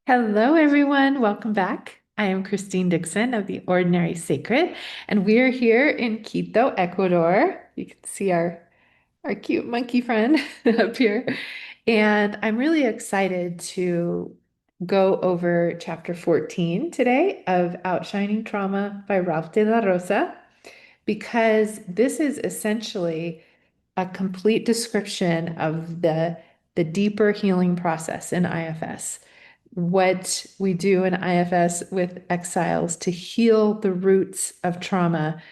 Hello, everyone. Welcome back. I am Christine Dixon of The Ordinary Sacred, and we are here in Quito, Ecuador. You can see our cute monkey friend up here. And I'm really excited to go over chapter 14 today of Outshining Trauma by Ralph De La Rosa, because this is essentially a complete description of the deeper healing process in IFS. What we do in IFS with exiles to heal the roots of trauma.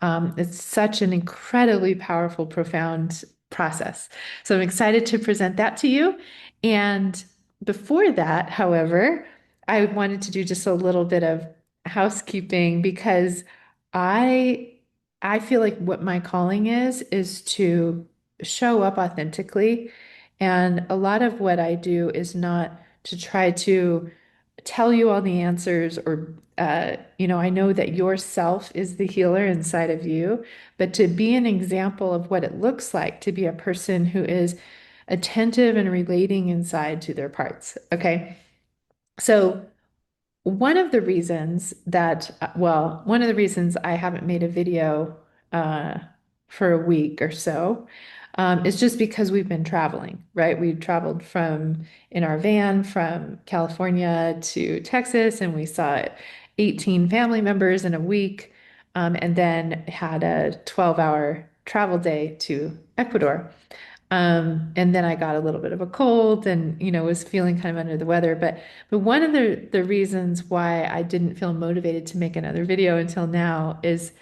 It's such an incredibly powerful, profound process. So I'm excited to present that to you. And before that, however, I wanted to do just a little bit of housekeeping because I I feel like what my calling is to show up authentically. And a lot of what I do is not to try to tell you all the answers or I know that yourself is the healer inside of you, but to be an example of what it looks like to be a person who is attentive and relating inside to their parts. Okay. So one of the reasons I haven't made a video uh, for a week or so is just because we've been traveling, right? We traveled in our van from California to Texas, and we saw 18 family members in a week, and then had a 12-hour travel day to Ecuador. And then I got a little bit of a cold and, was feeling kind of under the weather. But one of the reasons why I didn't feel motivated to make another video until now is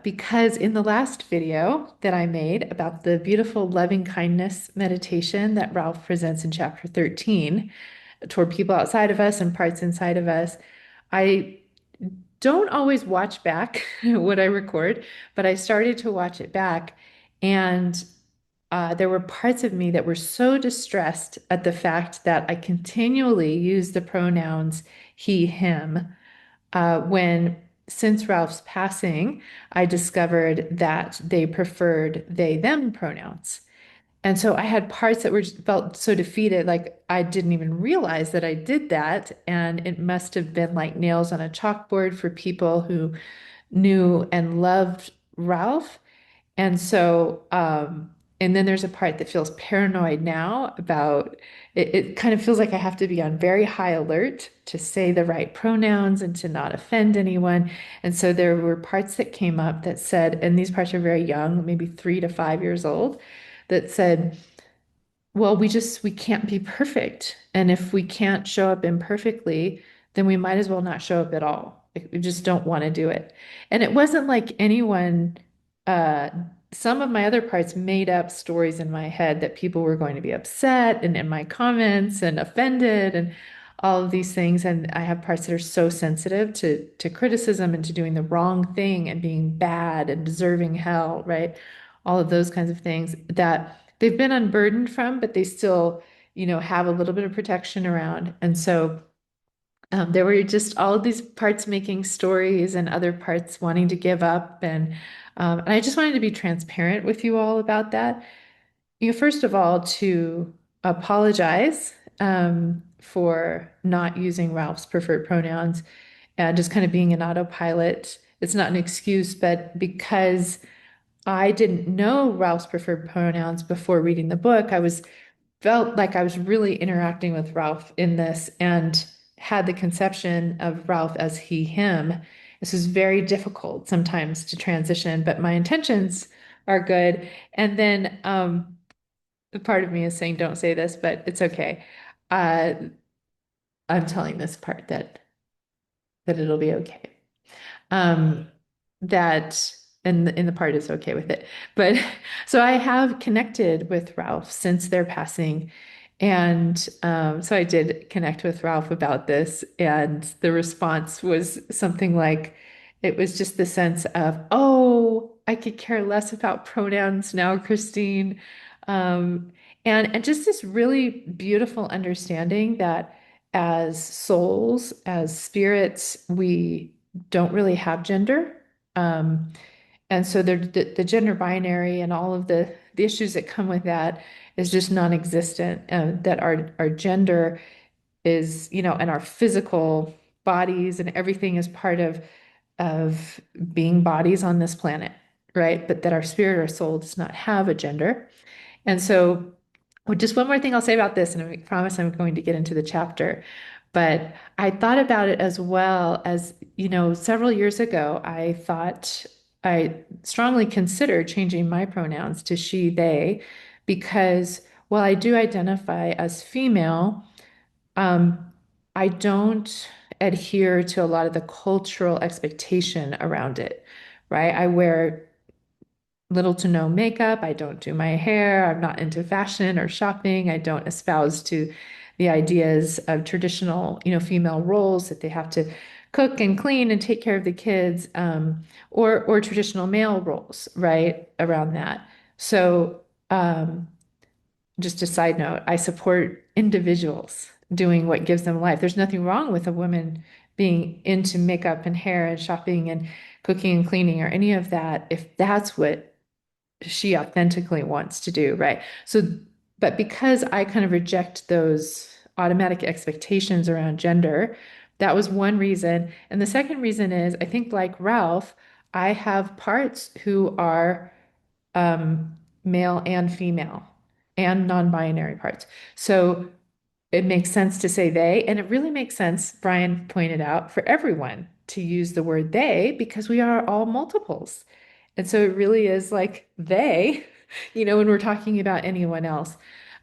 because in the last video that I made about the beautiful loving kindness meditation that Ralph presents in chapter 13 toward people outside of us and parts inside of us, I don't always watch back what I record, but I started to watch it back. And there were parts of me that were so distressed at the fact that I continually use the pronouns he, him, when since Ralph's passing, I discovered that they preferred they, them pronouns. And so I had parts that were felt so defeated, like I didn't even realize that I did that. And it must have been like nails on a chalkboard for people who knew and loved Ralph. And so, and then there's a part that feels paranoid now about it. It kind of feels like I have to be on very high alert to say the right pronouns and to not offend anyone. And so there were parts that came up that said, and these parts are very young, maybe 3 to 5 years old, that said, well, we can't be perfect. And if we can't show up imperfectly, then we might as well not show up at all. Like, we just don't want to do it. And it wasn't like anyone, uh, some of my other parts made up stories in my head that people were going to be upset and in my comments and offended and all of these things. And I have parts that are so sensitive to criticism and to doing the wrong thing and being bad and deserving hell, right? All of those kinds of things that they've been unburdened from, but they still, have a little bit of protection around. And so there were just all of these parts making stories and other parts wanting to give up. And I just wanted to be transparent with you all about that. First of all, to apologize for not using Ralph's preferred pronouns and just kind of being an autopilot. It's not an excuse, but because I didn't know Ralph's preferred pronouns before reading the book. I was felt like I was really interacting with Ralph in this and had the conception of Ralph as he, him. This is very difficult sometimes to transition, but my intentions are good. And then the part of me is saying, don't say this, but it's okay. Uh, I'm telling this part that it'll be okay. um, that and the part is okay with it. But so I have connected with Ralph since their passing. And so I did connect with Ralph about this, and the response was something like, it was just the sense of, oh, I could care less about pronouns now, Christine. Um, and just this really beautiful understanding that as souls, as spirits, we don't really have gender. Um, and so the gender binary and all of the issues that come with that is just non-existent. That our gender is, and our physical bodies and everything is part of being bodies on this planet, right? But that our spirit or soul does not have a gender. And so, well, just one more thing I'll say about this, and I promise I'm going to get into the chapter. But I thought about it as well as, several years ago, I strongly considered changing my pronouns to she, they, because while I do identify as female, um, I don't adhere to a lot of the cultural expectation around it, right? I wear little to no makeup. I don't do my hair. I'm not into fashion or shopping. I don't espouse to the ideas of traditional, female roles that they have to cook and clean and take care of the kids, or traditional male roles, right, around that. So, just a side note, I support individuals doing what gives them life. There's nothing wrong with a woman being into makeup and hair and shopping and cooking and cleaning or any of that if that's what she authentically wants to do, right? So, but because I kind of reject those automatic expectations around gender, that was one reason. And the second reason is I think, like Ralph, I have parts who are male and female and non-binary parts. So it makes sense to say they, and it really makes sense, Brian pointed out, for everyone to use the word they because we are all multiples. And so it really is like they, when we're talking about anyone else.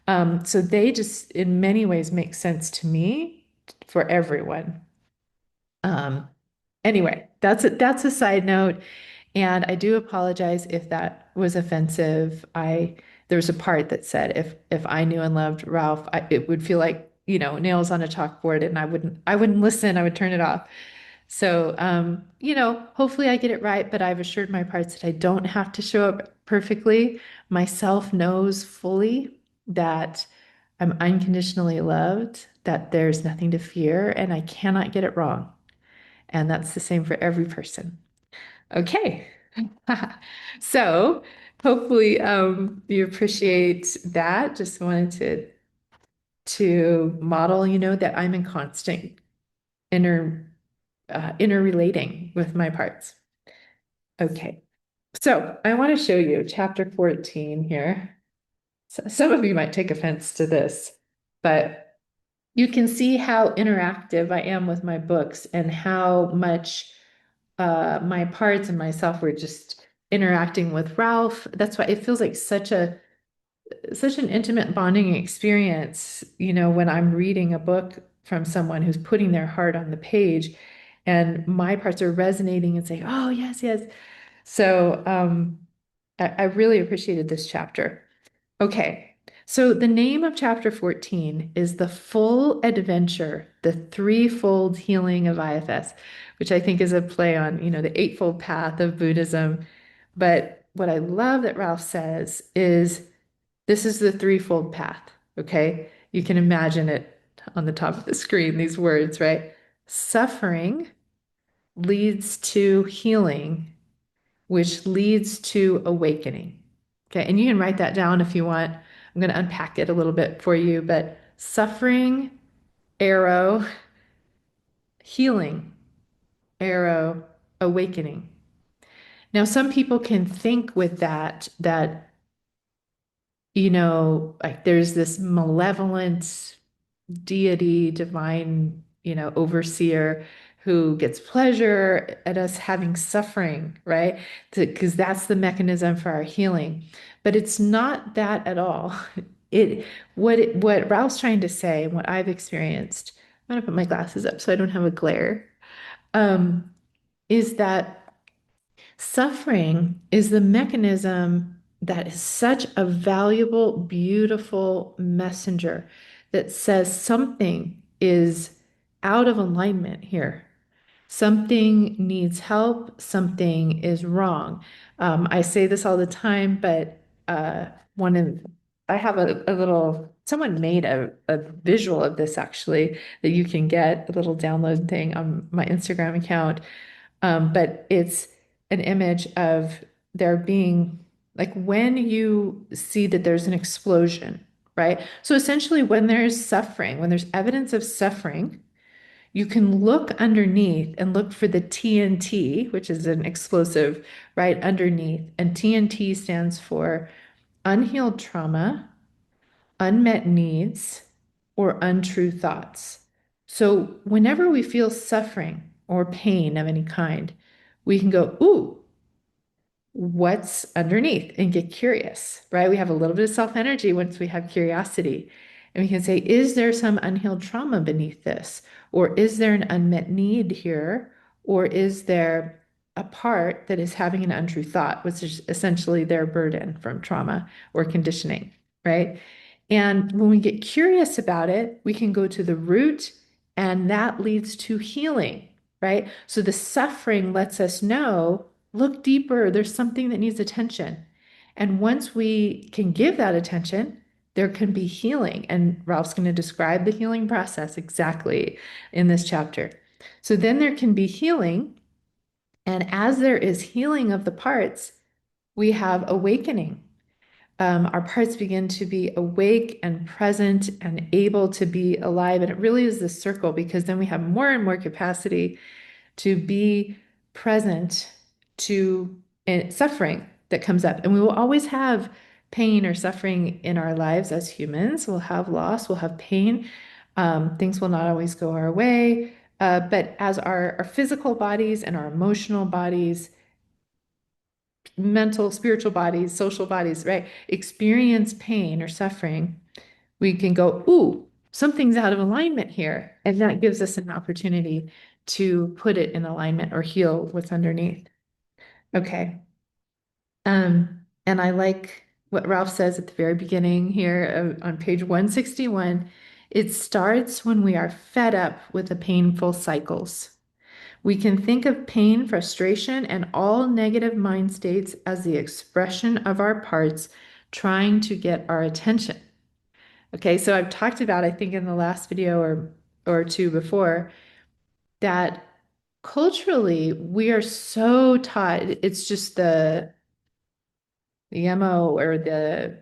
So they just in many ways make sense to me for everyone. Um, anyway, that's a side note. And I do apologize if that was offensive. There was a part that said if I knew and loved Ralph, it would feel like, nails on a chalkboard and I wouldn't listen, I would turn it off. So, hopefully I get it right, but I've assured my parts that I don't have to show up perfectly. Myself knows fully that I'm unconditionally loved, that there's nothing to fear, and I cannot get it wrong. And that's the same for every person. Okay. So hopefully you appreciate that. Just wanted to model, that I'm in constant inner interrelating with my parts. Okay. So I want to show you chapter 14 here. So some of you might take offense to this, but you can see how interactive I am with my books and how much my parts and myself were just interacting with Ralph. That's why it feels like such an intimate bonding experience, when I'm reading a book from someone who's putting their heart on the page and my parts are resonating and saying, oh, yes, yes. So I really appreciated this chapter. Okay, so the name of chapter 14 is The Full Adventure, the Threefold Healing of IFS, which I think is a play on, the Eightfold Path of Buddhism. But what I love that Ralph says is this is the threefold path, okay? You can imagine it on the top of the screen, these words, right? Suffering leads to healing, which leads to awakening. Okay, and you can write that down if you want. I'm going to unpack it a little bit for you, but suffering, arrow, healing, arrow, awakening. Now, some people can think with that like there's this malevolent deity, divine, overseer who gets pleasure at us having suffering, right? Because that's the mechanism for our healing. But it's not that at all. What Ralph's trying to say and what I've experienced, I'm gonna put my glasses up so I don't have a glare, um, is that suffering is the mechanism that is such a valuable, beautiful messenger that says something is out of alignment here. Something needs help, something is wrong. I say this all the time, but one of I have a little, someone made a visual of this actually that you can get, a little download thing on my Instagram account. But it's an image of there being, like when you see that there's an explosion, right? So essentially, when there's suffering, when there's evidence of suffering, you can look underneath and look for the TNT, which is an explosive, right underneath. And TNT stands for unhealed trauma, unmet needs, or untrue thoughts. So whenever we feel suffering or pain of any kind, we can go, ooh, what's underneath and get curious, right? We have a little bit of self energy once we have curiosity. And we can say, is there some unhealed trauma beneath this? Or is there an unmet need here? Or is there a part that is having an untrue thought, which is essentially their burden from trauma or conditioning, right? And when we get curious about it, we can go to the root, and that leads to healing, right? So the suffering lets us know, look deeper, there's something that needs attention. And once we can give that attention, there can be healing. And Ralph's going to describe the healing process exactly in this chapter. So then there can be healing. And as there is healing of the parts, we have awakening. Our parts begin to be awake and present and able to be alive. And it really is this circle because then we have more and more capacity to be present to suffering that comes up. And we will always have pain or suffering in our lives as humans. We'll have loss, we'll have pain. Things will not always go our way. But as our physical bodies and our emotional bodies, mental, spiritual bodies, social bodies, right, experience pain or suffering, we can go, ooh, something's out of alignment here. And that gives us an opportunity to put it in alignment or heal what's underneath. Okay. And I like what Ralph says at the very beginning here on page 161. It starts when we are fed up with the painful cycles. We can think of pain, frustration, and all negative mind states as the expression of our parts trying to get our attention. Okay, so I've talked about, I think in the last video or two before, that culturally we are so taught, it's just the MO or the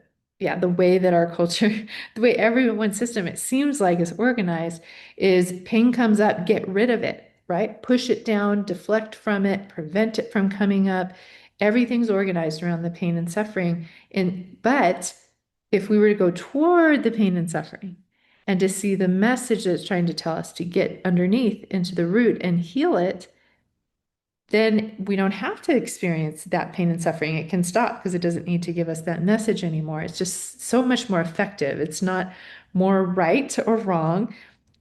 way that our culture, the way everyone's system, it seems like is organized, is pain comes up, get rid of it, right? Push it down, deflect from it, prevent it from coming up. Everything's organized around the pain and suffering. But if we were to go toward the pain and suffering and to see the message that it's trying to tell us to get underneath into the root and heal it, then we don't have to experience that pain and suffering. It can stop because it doesn't need to give us that message anymore. It's just so much more effective. It's not more right or wrong.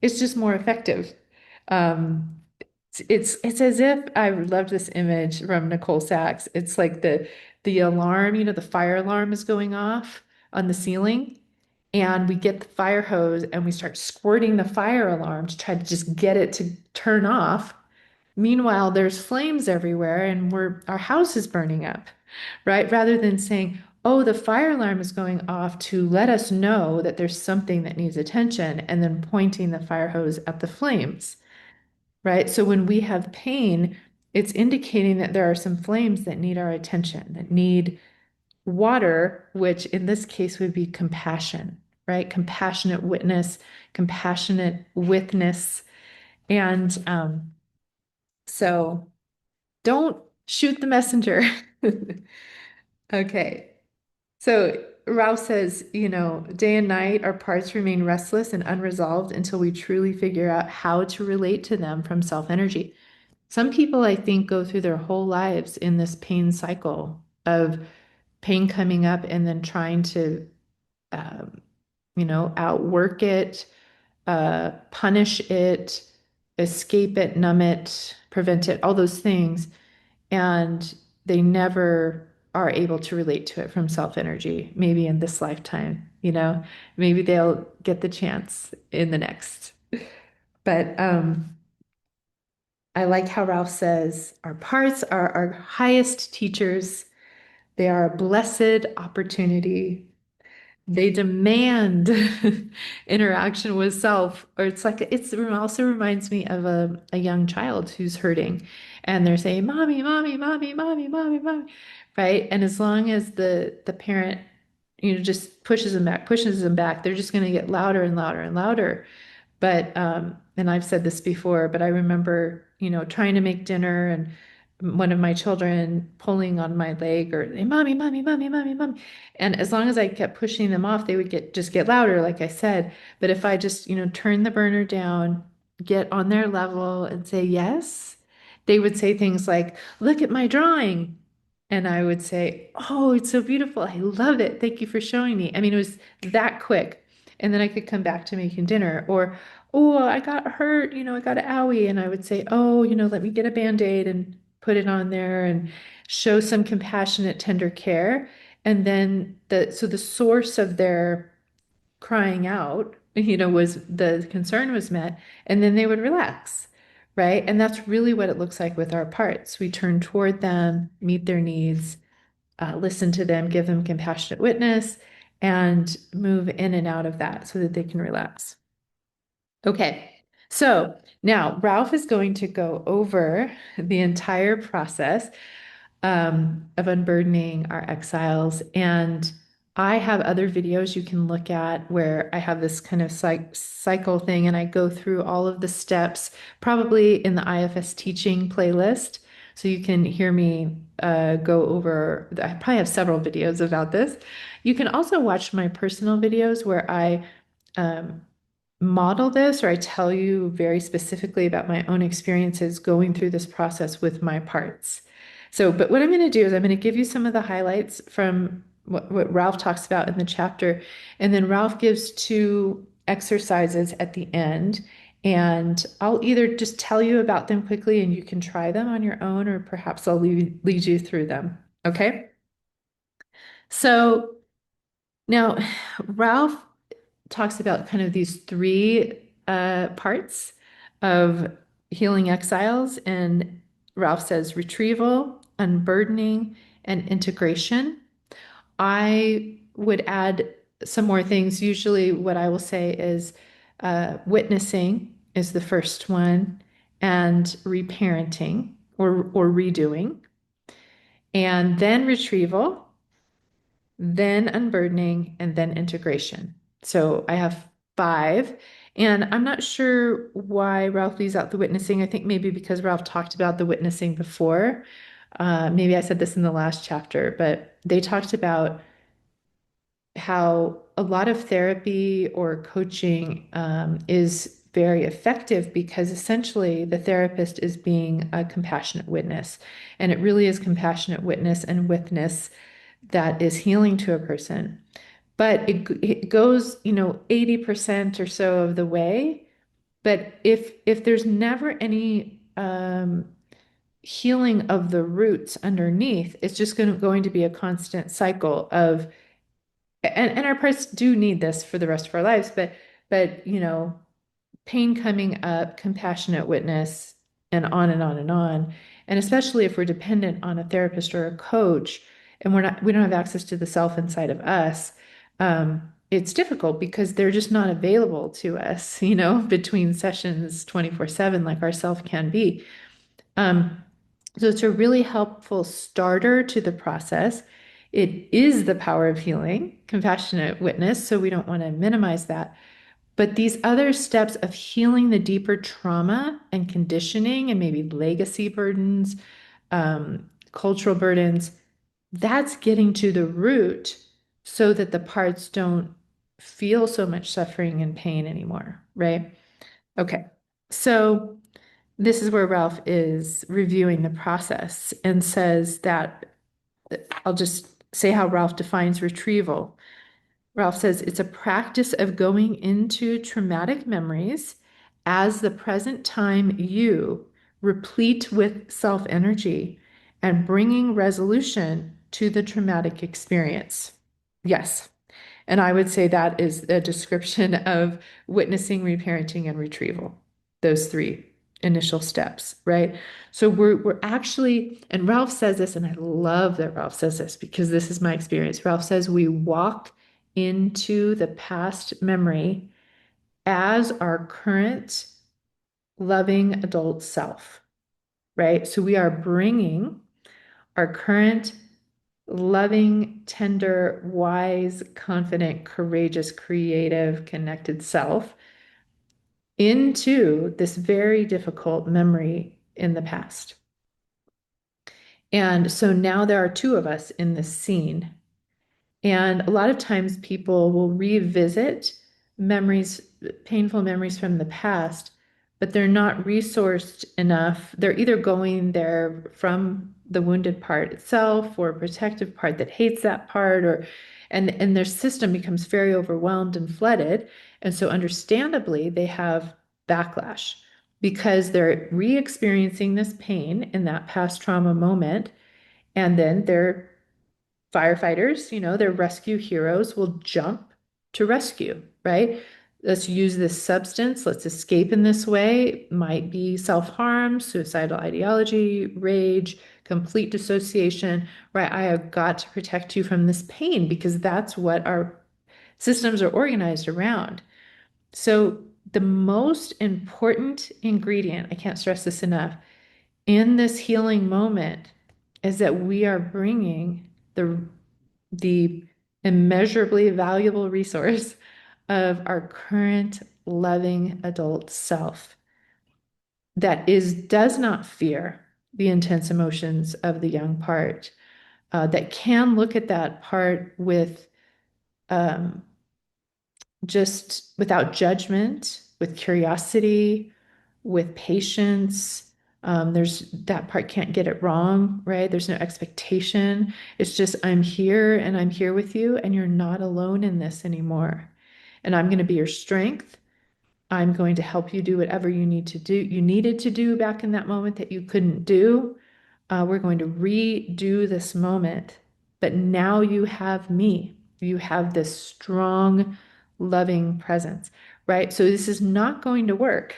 It's just more effective. Um, it's as if I loved this image from Nicole Sachs. It's like the alarm, the fire alarm is going off on the ceiling, and we get the fire hose and we start squirting the fire alarm to try to just get it to turn off. Meanwhile, there's flames everywhere and our house is burning up, right? Rather than saying, oh, the fire alarm is going off to let us know that there's something that needs attention, and then pointing the fire hose at the flames, right? So when we have pain, it's indicating that there are some flames that need our attention, that need water, which in this case would be compassion, right? Compassionate witness, compassionate witness. And so don't shoot the messenger. Okay. So Ralph says, day and night, our parts remain restless and unresolved until we truly figure out how to relate to them from self energy. Some people, I think, go through their whole lives in this pain cycle of pain coming up and then trying to, um, outwork it, punish it, escape it, numb it, prevent it, all those things. And they never are able to relate to it from self energy, maybe in this lifetime, maybe they'll get the chance in the next. But I like how Ralph says our parts are our highest teachers. They are a blessed opportunity. They demand interaction with self, or it also reminds me of a young child who's hurting and they're saying, Mommy, mommy, mommy, mommy, mommy, mommy, right? And as long as the parent just pushes them back, they're just going to get louder and louder and louder. But and I've said this before, but I remember, trying to make dinner and one of my children pulling on my leg or hey, mommy, mommy, mommy, mommy, mommy. And as long as I kept pushing them off, they would get louder, like I said. But if I just, turn the burner down, get on their level and say yes, they would say things like, look at my drawing. And I would say, oh, it's so beautiful. I love it. Thank you for showing me. I mean, it was that quick. And then I could come back to making dinner. Or, oh, I got hurt, I got an owie. And I would say, oh, let me get a Band-Aid and put it on there and show some compassionate, tender care. And then so the source of their crying out, was the concern was met, and then they would relax, right? And that's really what it looks like with our parts. We turn toward them, meet their needs, listen to them, give them compassionate witness, and move in and out of that so that they can relax. Okay, so now Ralph is going to go over the entire process of unburdening our exiles. And I have other videos you can look at where I have this kind of cycle thing and I go through all of the steps, probably in the IFS teaching playlist. So you can hear me go over, I probably have several videos about this. You can also watch my personal videos where I um, model this or I tell you very specifically about my own experiences going through this process with my parts. So, but what I'm going to do is I'm going to give you some of the highlights from what Ralph talks about in the chapter. And then Ralph gives two exercises at the end. And I'll either just tell you about them quickly and you can try them on your own, or perhaps I'll lead you through them. Okay. So now Ralph talks about kind of these three parts of healing exiles. And Ralph says retrieval, unburdening, and integration. I would add some more things. Usually, what I will say is witnessing is the first one, and reparenting or redoing, and then retrieval, then unburdening, and then integration. So I have five. And I'm not sure why Ralph leaves out the witnessing. I think maybe because Ralph talked about the witnessing before. Maybe I said this in the last chapter, but they talked about how a lot of therapy or coaching is very effective because essentially the therapist is being a compassionate witness. And it really is compassionate witness and witness that is healing to a person. But it goes, 80% or so of the way. But if there's never any healing of the roots underneath, it's just going to be a constant cycle of, and our parts do need this for the rest of our lives, but pain coming up, compassionate witness, and on and on and on. And especially if we're dependent on a therapist or a coach, and we don't have access to the self inside of us, it's difficult because they're just not available to us, between sessions 24/7 like our self can be. Um, so it's a really helpful starter to the process. It is the power of healing, compassionate witness, so we don't want to minimize that. But these other steps of healing the deeper trauma and conditioning and maybe legacy burdens, cultural burdens, that's getting to the root so that the parts don't feel so much suffering and pain anymore, right? Okay. So this is where Ralph is reviewing the process and says that I'll just say how Ralph defines retrieval. Ralph says it's a practice of going into traumatic memories as the present time you, replete with self energy, and bringing resolution to the traumatic experience. Yes. And I would say that is a description of witnessing, reparenting, and retrieval, those three initial steps, right? So we're actually, and Ralph says this, and I love that Ralph says this because this is my experience. Ralph says we walk into the past memory as our current loving adult self, right? So we are bringing our current loving, tender, wise, confident, courageous, creative, connected self into this very difficult memory in the past. And so now there are two of us in this scene. And a lot of times people will revisit memories, painful memories from the past, but they're not resourced enough. They're either going there from the wounded part itself or a protective part that hates that part, or and their system becomes very overwhelmed and flooded. And so understandably, they have backlash because they're re-experiencing this pain in that past trauma moment, and then they're firefighters, their rescue heroes will jump to rescue, right? Let's use this substance. Let's escape in this way. Might be self-harm, suicidal ideology, rage, complete dissociation, right? I have got to protect you from this pain because that's what our systems are organized around. So the most important ingredient, I can't stress this enough, in this healing moment is that we are bringing the immeasurably valuable resource of our current loving adult self that does not fear the intense emotions of the young part, that can look at that part with um, just without judgment, with curiosity, with patience. There's that part can't get it wrong, right? There's no expectation. It's just, I'm here and I'm here with you, and you're not alone in this anymore. And I'm going to be your strength. I'm going to help you do whatever you need to do, you needed to do back in that moment that you couldn't do. We're going to redo this moment, but now you have me. You have this strong, loving presence, right? So this is not going to work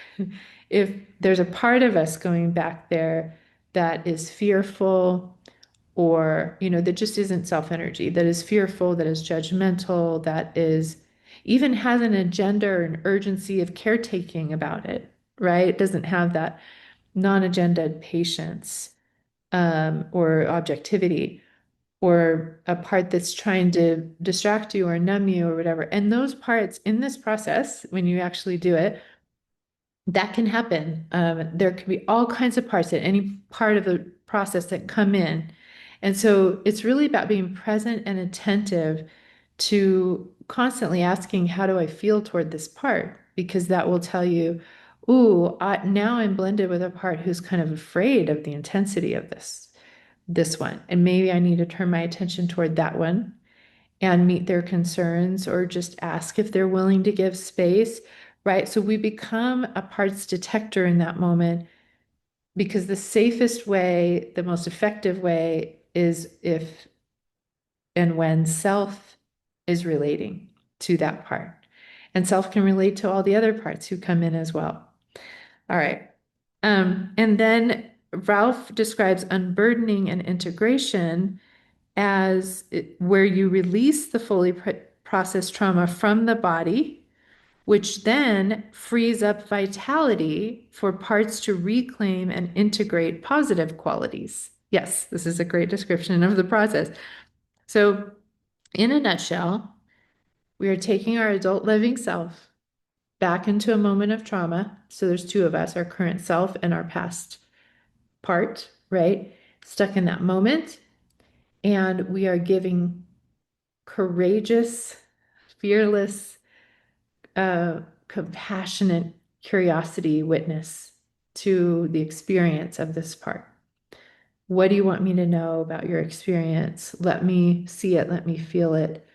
if there's a part of us going back there that is fearful, or that just isn't self energy, that is fearful, that is judgmental, that is even has an agenda or an urgency of caretaking about it, right? It doesn't have that non-agendaed patience, or objectivity, or a part that's trying to distract you or numb you or whatever. And those parts in this process, when you actually do it, that can happen. There can be all kinds of parts at any part of the process that come in. And so it's really about being present and attentive to constantly asking, how do I feel toward this part? Because that will tell you, ooh, now I'm blended with a part who's kind of afraid of the intensity of this one. And maybe I need to turn my attention toward that one and meet their concerns, or just ask if they're willing to give space, right? So we become a parts detector in that moment, because the safest way, the most effective way is if and when self is relating to that part. And self can relate to all the other parts who come in as well. All right. And then Ralph describes unburdening and integration as where you release the fully processed trauma from the body, which then frees up vitality for parts to reclaim and integrate positive qualities. Yes, this is a great description of the process. So, in a nutshell, we are taking our adult living self back into a moment of trauma. So, there's two of us, our current self and our past part, right? Stuck in that moment. And we are giving courageous, fearless, compassionate curiosity witness to the experience of this part. What do you want me to know about your experience? Let me see it. Let me feel it.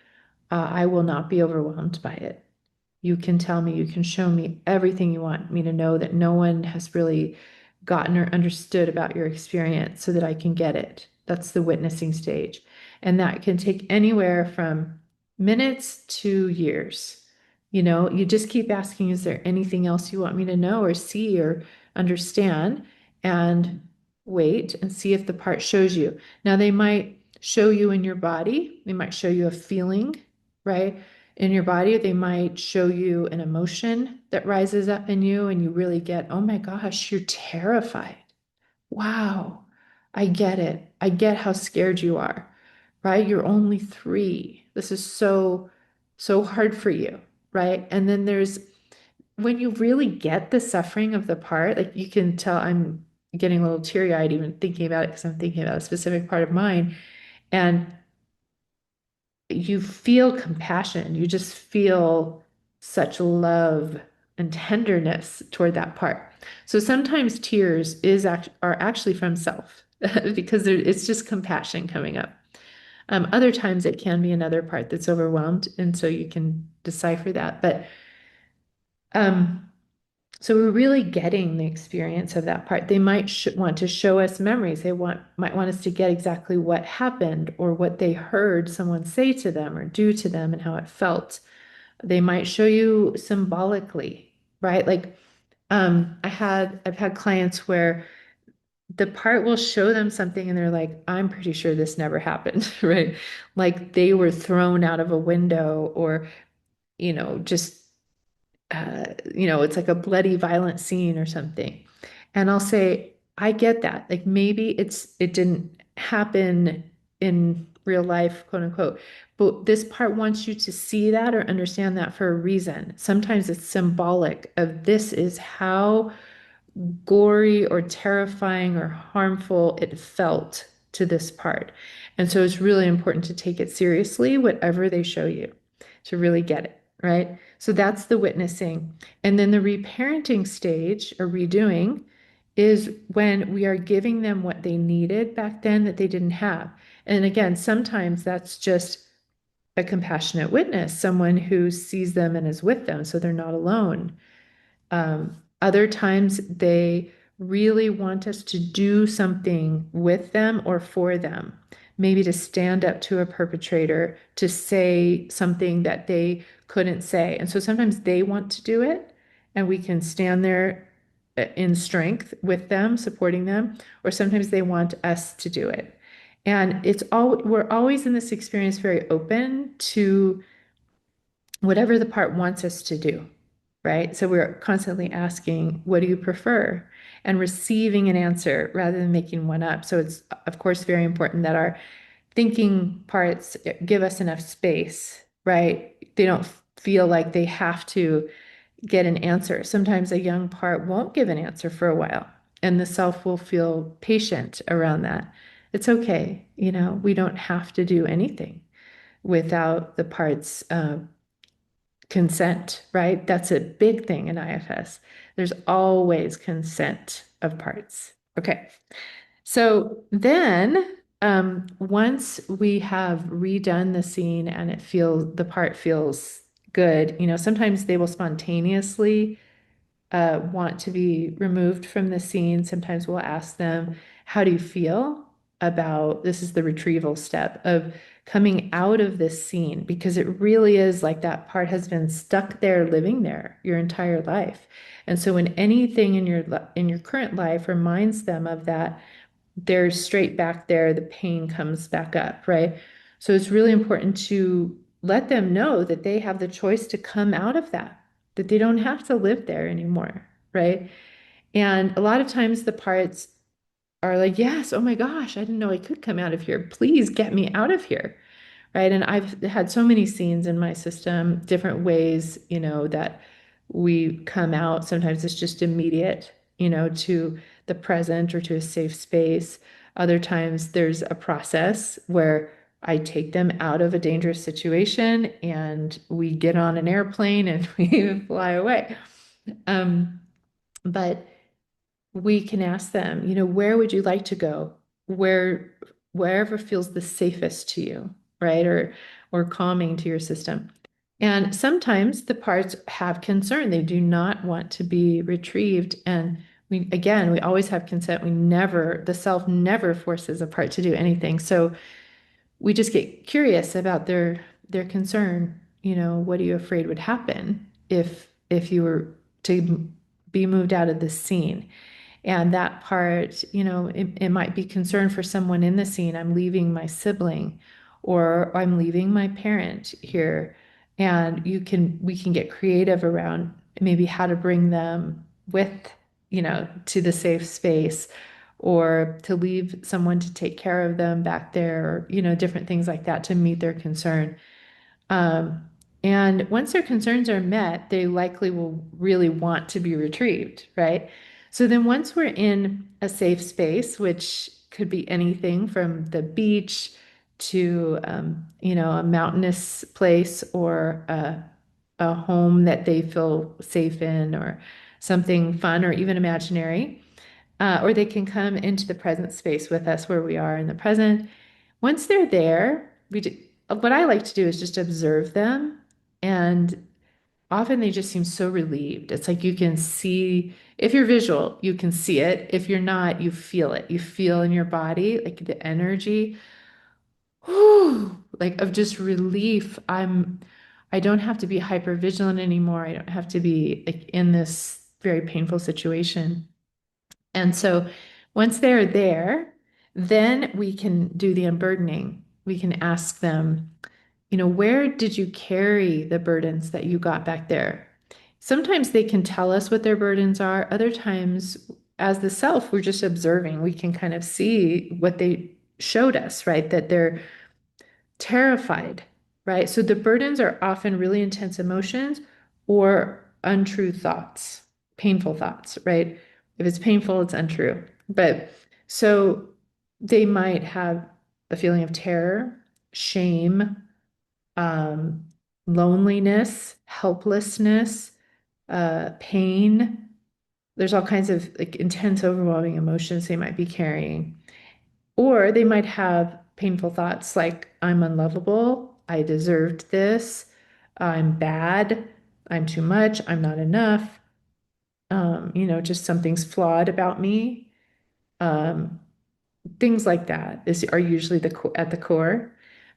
I will not be overwhelmed by it. You can tell me, you can show me everything you want me to know that no one has really gotten or understood about your experience, so that I can get it. That's the witnessing stage. And that can take anywhere from minutes to years. You just keep asking, is there anything else you want me to know or see or understand? And wait and see if the part shows you. Now, they might show you in your body, they might show you a feeling, right? In your body, they might show you an emotion that rises up in you, and you really get, oh my gosh, you're terrified. Wow, I get it. I get how scared you are, right? You're only three. This is so hard for you, right? And then there's when you really get the suffering of the part, like you can tell I'm getting a little teary-eyed even thinking about it because I'm thinking about a specific part of mine. And you feel compassion. You just feel such love and tenderness toward that part. So sometimes tears are actually from self because it's just compassion coming up. Other times it can be another part that's overwhelmed, and so you can decipher that. But um, so we're really getting the experience of that part. They might want to show us memories. Might want us to get exactly what happened or what they heard someone say to them or do to them and how it felt. They might show you symbolically, right? Like I've had clients where the part will show them something and they're like, I'm pretty sure this never happened, right? Like they were thrown out of a window or, just it's like a bloody, violent scene or something. And I'll say, I get that. Like maybe it didn't happen in real life, quote unquote. But this part wants you to see that or understand that for a reason. Sometimes it's symbolic of this is how gory or terrifying or harmful it felt to this part. And so it's really important to take it seriously, whatever they show you, to really get it, right? So that's the witnessing. And then the reparenting stage or redoing is when we are giving them what they needed back then that they didn't have. And again, sometimes that's just a compassionate witness, someone who sees them and is with them so they're not alone. Other times they really want us to do something with them or for them, maybe to stand up to a perpetrator, to say something that they couldn't say. And so sometimes they want to do it, and we can stand there in strength with them, supporting them, or sometimes they want us to do it. And we're always in this experience very open to whatever the part wants us to do, right? So we're constantly asking, what do you prefer? And receiving an answer rather than making one up. So it's, of course, very important that our thinking parts give us enough space, right? They don't feel like they have to get an answer. Sometimes a young part won't give an answer for a while, and the self will feel patient around that. It's okay. We don't have to do anything without the parts consent, right? That's a big thing in IFS. There's always consent of parts. Okay. So then, once we have redone the scene and the part feels good, sometimes they will spontaneously want to be removed from the scene. Sometimes we'll ask them, how do you feel about this is the retrieval step of coming out of this scene? Because it really is like that part has been stuck there, living there your entire life. And so when anything in your current life reminds them of that, they're straight back there, the pain comes back up, right? So it's really important to let them know that they have the choice to come out of that they don't have to live there anymore, right? And a lot of times the parts are like, yes, oh my gosh, I didn't know I could come out of here. Please get me out of here, right? And I've had so many scenes in my system, different ways, that we come out. Sometimes it's just immediate, to the present or to a safe space. Other times there's a process where I take them out of a dangerous situation and we get on an airplane and we fly away. Um, but we can ask them, where would you like to go? Wherever feels the safest to you, right? Or calming to your system. And sometimes the parts have concern. They do not want to be retrieved. And we always have consent. The self never forces a part to do anything. So we just get curious about their concern. What are you afraid would happen if you were to be moved out of the scene? And that part, it might be concern for someone in the scene. I'm leaving my sibling or I'm leaving my parent here. And we can get creative around maybe how to bring them with, to the safe space or to leave someone to take care of them back there, or, different things like that to meet their concern. Um, and once their concerns are met, they likely will really want to be retrieved, right? So then once we're in a safe space, which could be anything from the beach to, a mountainous place, or a home that they feel safe in, or something fun or even imaginary, or they can come into the present space with us where we are in the present. Once they're there, what I like to do is just observe them. And often they just seem so relieved. It's like you can see, if you're visual, you can see it. If you're not, you feel it. You feel in your body, like the energy, whew, like of just relief. I don't have to be hyper vigilant anymore. I don't have to be like in this very painful situation. And so once they're there, then we can do the unburdening. We can ask them, where did you carry the burdens that you got back there? Sometimes they can tell us what their burdens are. Other times, as the self, we're just observing. We can kind of see what they showed us, right? That they're terrified, right? So the burdens are often really intense emotions or untrue thoughts, painful thoughts, right? If it's painful, it's untrue. But so they might have a feeling of terror, shame, um, loneliness, helplessness, pain. There's all kinds of like intense, overwhelming emotions they might be carrying. Or they might have painful thoughts like, I'm unlovable, I deserved this, I'm bad, I'm too much, I'm not enough, just something's flawed about me. Um, Things like that are usually at the core.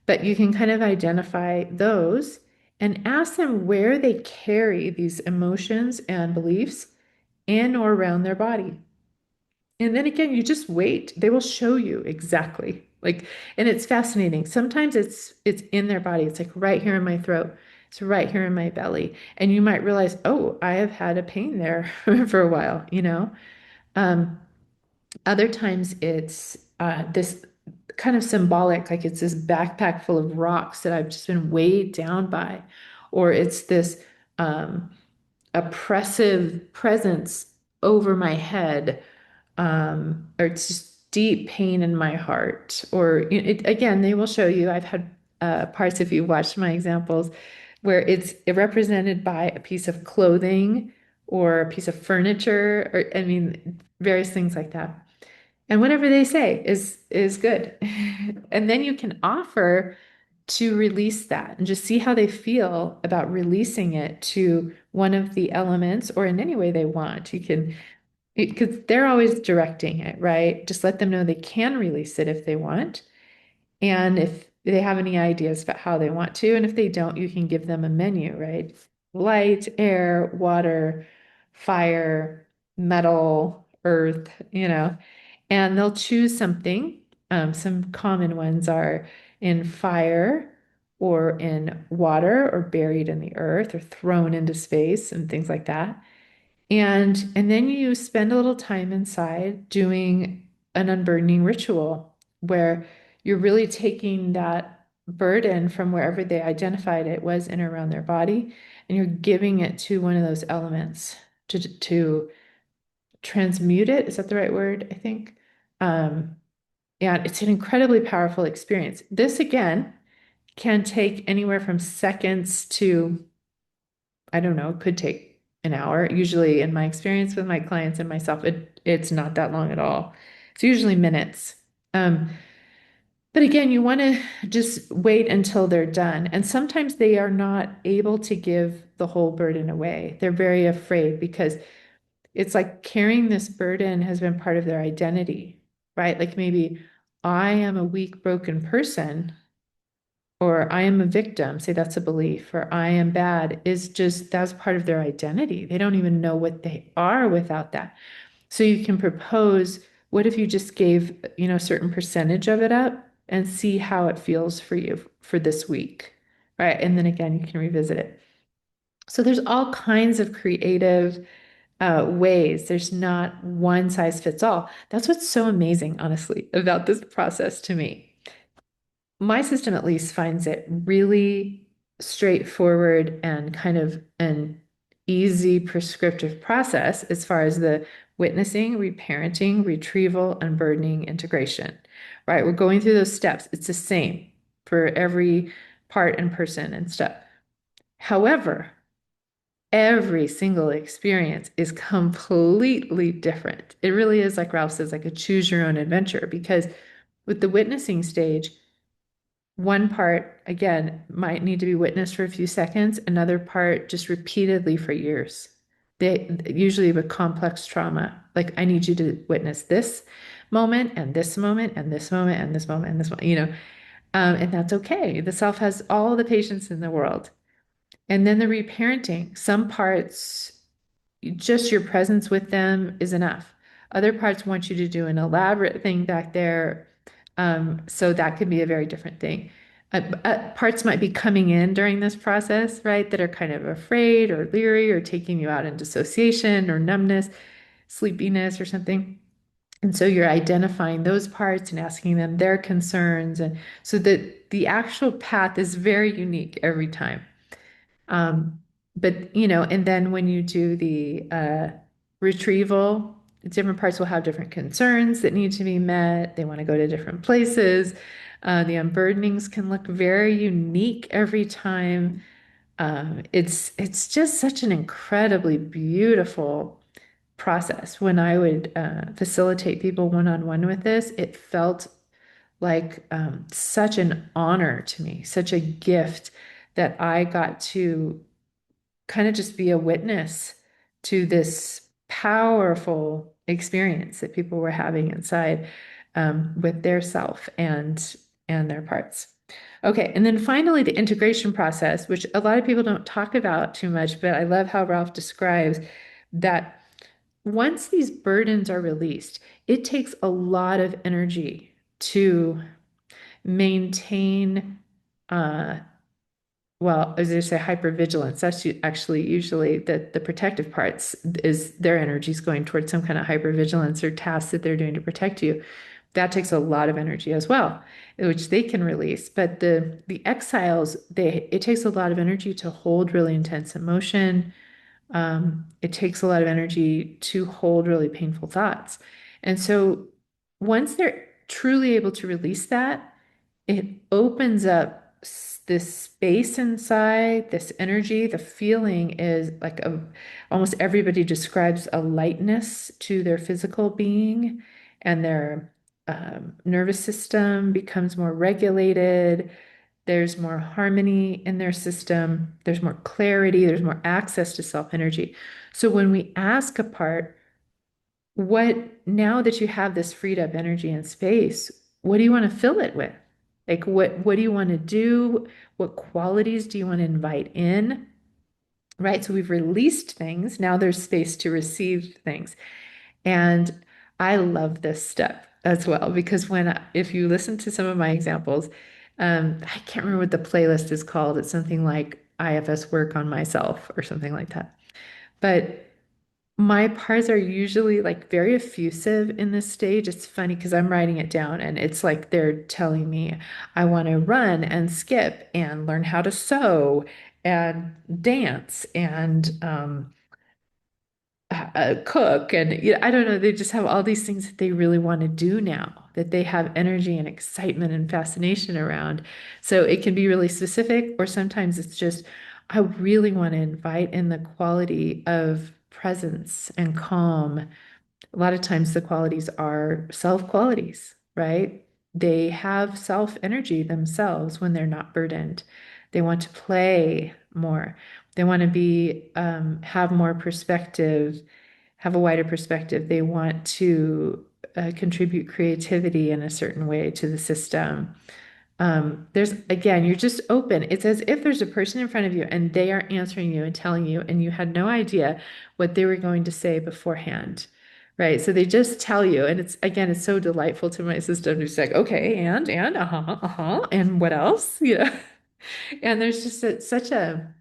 But you can kind of identify those and ask them where they carry these emotions and beliefs in or around their body. And then again, you just wait. They will show you exactly. Like, and it's fascinating. Sometimes it's in their body. It's like right here in my throat. It's right here in my belly. And you might realize, oh, I have had a pain there for a while. Um, Other times it's this kind of symbolic, like it's this backpack full of rocks that I've just been weighed down by, or it's this um, oppressive presence over my head, or it's just deep pain in my heart. Or again, they will show you. I've had parts, if you watched my examples, where it's represented by a piece of clothing or a piece of furniture, or I mean, various things like that. And whatever they say is good. And then you can offer to release that and just see how they feel about releasing it to one of the elements or in any way they want. You can, because they're always directing it, right? Just let them know they can release it if they want. And if they have any ideas about how they want to, and if they don't, you can give them a menu, right? Light, air, water, fire, metal, earth. And they'll choose something. Some common ones are in fire, or in water, or buried in the earth, or thrown into space, and things like that. And then you spend a little time inside doing an unburdening ritual where you're really taking that burden from wherever they identified it was in or around their body, and you're giving it to one of those elements to transmute it. Is that the right word? I think. And it's an incredibly powerful experience. This again can take anywhere from seconds to, I don't know, it could take an hour. Usually, in my experience with my clients and myself, it's not that long at all. It's usually minutes. Um, but again, you want to just wait until they're done. And sometimes they are not able to give the whole burden away. They're very afraid because it's like carrying this burden has been part of their identity, right? Like maybe I am a weak, broken person, or I am a victim, say that's a belief, or I am bad, is just that's part of their identity. They don't even know what they are without that. So you can propose, what if you just gave, a certain percentage of it up and see how it feels for you for this week, right? And then again, you can revisit it. So there's all kinds of creative ways. There's not one size fits all. That's what's so amazing, honestly, about this process to me. My system at least finds it really straightforward and kind of an easy prescriptive process as far as the witnessing, reparenting, retrieval, unburdening, integration, right? We're going through those steps. It's the same for every part and person and step. However, every single experience is completely different. It really is, like Ralph says, like a choose your own adventure, because with the witnessing stage, one part, again, might need to be witnessed for a few seconds, another part just repeatedly for years. They usually with complex trauma, like I need you to witness this moment and this moment and this moment and this moment and this moment, and that's okay. The self has all the patience in the world. And then the reparenting, some parts, just your presence with them is enough. Other parts want you to do an elaborate thing back there. So that could be a very different thing. Parts might be coming in during this process, right, that are kind of afraid or leery or taking you out in dissociation or numbness, sleepiness or something. And so you're identifying those parts and asking them their concerns. And so that the actual path is very unique every time. Um, but and then when you do the retrieval, different parts will have different concerns that need to be met. They want to go to different places. The unburdenings can look very unique every time. It's just such an incredibly beautiful process. When I would facilitate people one-on-one with this, it felt like such an honor to me, such a gift that I got to kind of just be a witness to this powerful experience that people were having inside with their self and their parts. Okay, and then finally the integration process, which a lot of people don't talk about too much, but I love how Ralph describes that once these burdens are released, it takes a lot of energy to maintain well, as I say, hypervigilance. That's actually usually the protective parts is their energy is going towards some kind of hypervigilance or tasks that they're doing to protect you. That takes a lot of energy as well, which they can release. But the exiles, it takes a lot of energy to hold really intense emotion. It takes a lot of energy to hold really painful thoughts. And so once they're truly able to release that, it opens up this space inside, this energy. The feeling is like almost everybody describes a lightness to their physical being, and their nervous system becomes more regulated. There's more harmony in their system. There's more clarity. There's more access to self energy. So when we ask a part, what now that you have this freed up energy and space, what do you want to fill it with? Like what do you want to do? What qualities do you want to invite in? Right? So we've released things. Now there's space to receive things. And I love this step as well because if you listen to some of my examples, I can't remember what the playlist is called. It's something like IFS work on myself or something like that. But my parts are usually like very effusive in this stage. It's funny because I'm writing it down and it's like they're telling me I want to run and skip and learn how to sew and dance and cook. And I don't know, they just have all these things that they really want to do now, that they have energy and excitement and fascination around. So it can be really specific, or sometimes it's just, I really want to invite in the quality of presence and calm. A lot of times the qualities are self qualities, right? They have self energy themselves when they're not burdened. They want to play more. They want to have more perspective, have a wider perspective. They want to contribute creativity in a certain way to the system. There's again, you're just open. It's as if there's a person in front of you and they are answering you and telling you, and you had no idea what they were going to say beforehand. Right. So they just tell you, and it's so delightful to my system to say, like, okay, and and what else? And there's just such a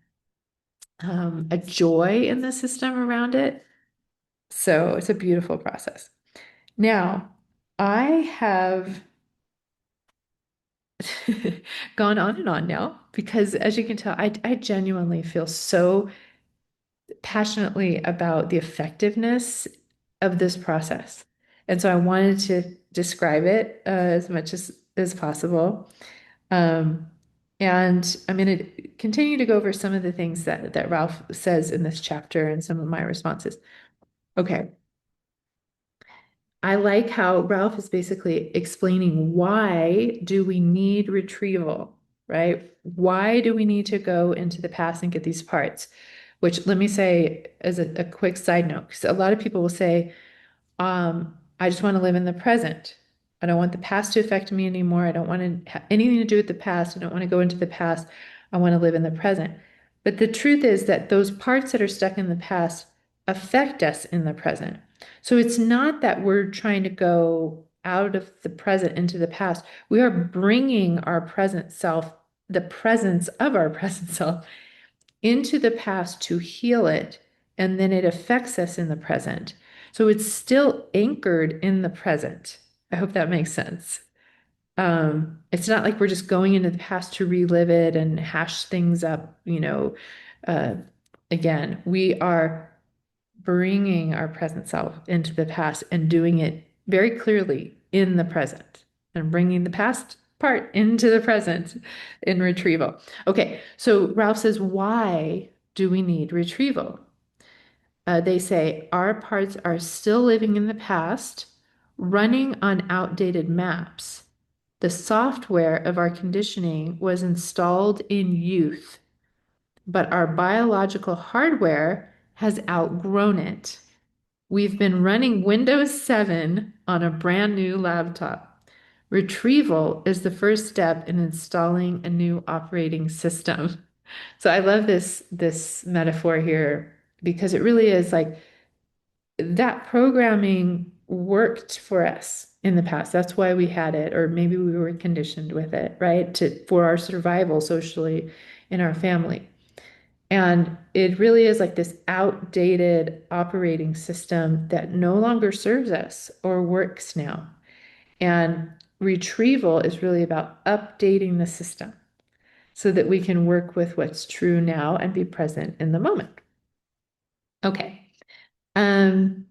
joy in the system around it. So it's a beautiful process. Now, I have gone on and on now because, as you can tell, I genuinely feel so passionately about the effectiveness of this process. And so I wanted to describe it as much as possible. Um, and I'm going to continue to go over some of the things that Ralph says in this chapter and some of my responses. Okay. I like how Ralph is basically explaining why do we need retrieval, right? Why do we need to go into the past and get these parts? Which let me say as a quick side note, because a lot of people will say, I just want to live in the present. I don't want the past to affect me anymore. I don't want to have anything to do with the past. I don't want to go into the past. I want to live in the present. But the truth is that those parts that are stuck in the past affect us in the present. So it's not that we're trying to go out of the present into the past. We are bringing our present self, the presence of our present self, into the past to heal it, and then it affects us in the present. So it's still anchored in the present. I hope that makes sense. It's not like we're just going into the past to relive it and hash things up, uh, again. We are bringing our present self into the past and doing it very clearly in the present and bringing the past part into the present in retrieval. Okay, so Ralph says, why do we need retrieval? They say our parts are still living in the past, running on outdated maps. The software of our conditioning was installed in youth, but our biological hardware has outgrown it. We've been running Windows 7 on a brand new laptop. Retrieval is the first step in installing a new operating system. So I love this metaphor here because it really is like that programming worked for us in the past. That's why we had it, or maybe we were conditioned with it, right? For our survival socially in our family. And it really is like this outdated operating system that no longer serves us or works now. And retrieval is really about updating the system so that we can work with what's true now and be present in the moment. Okay. Um,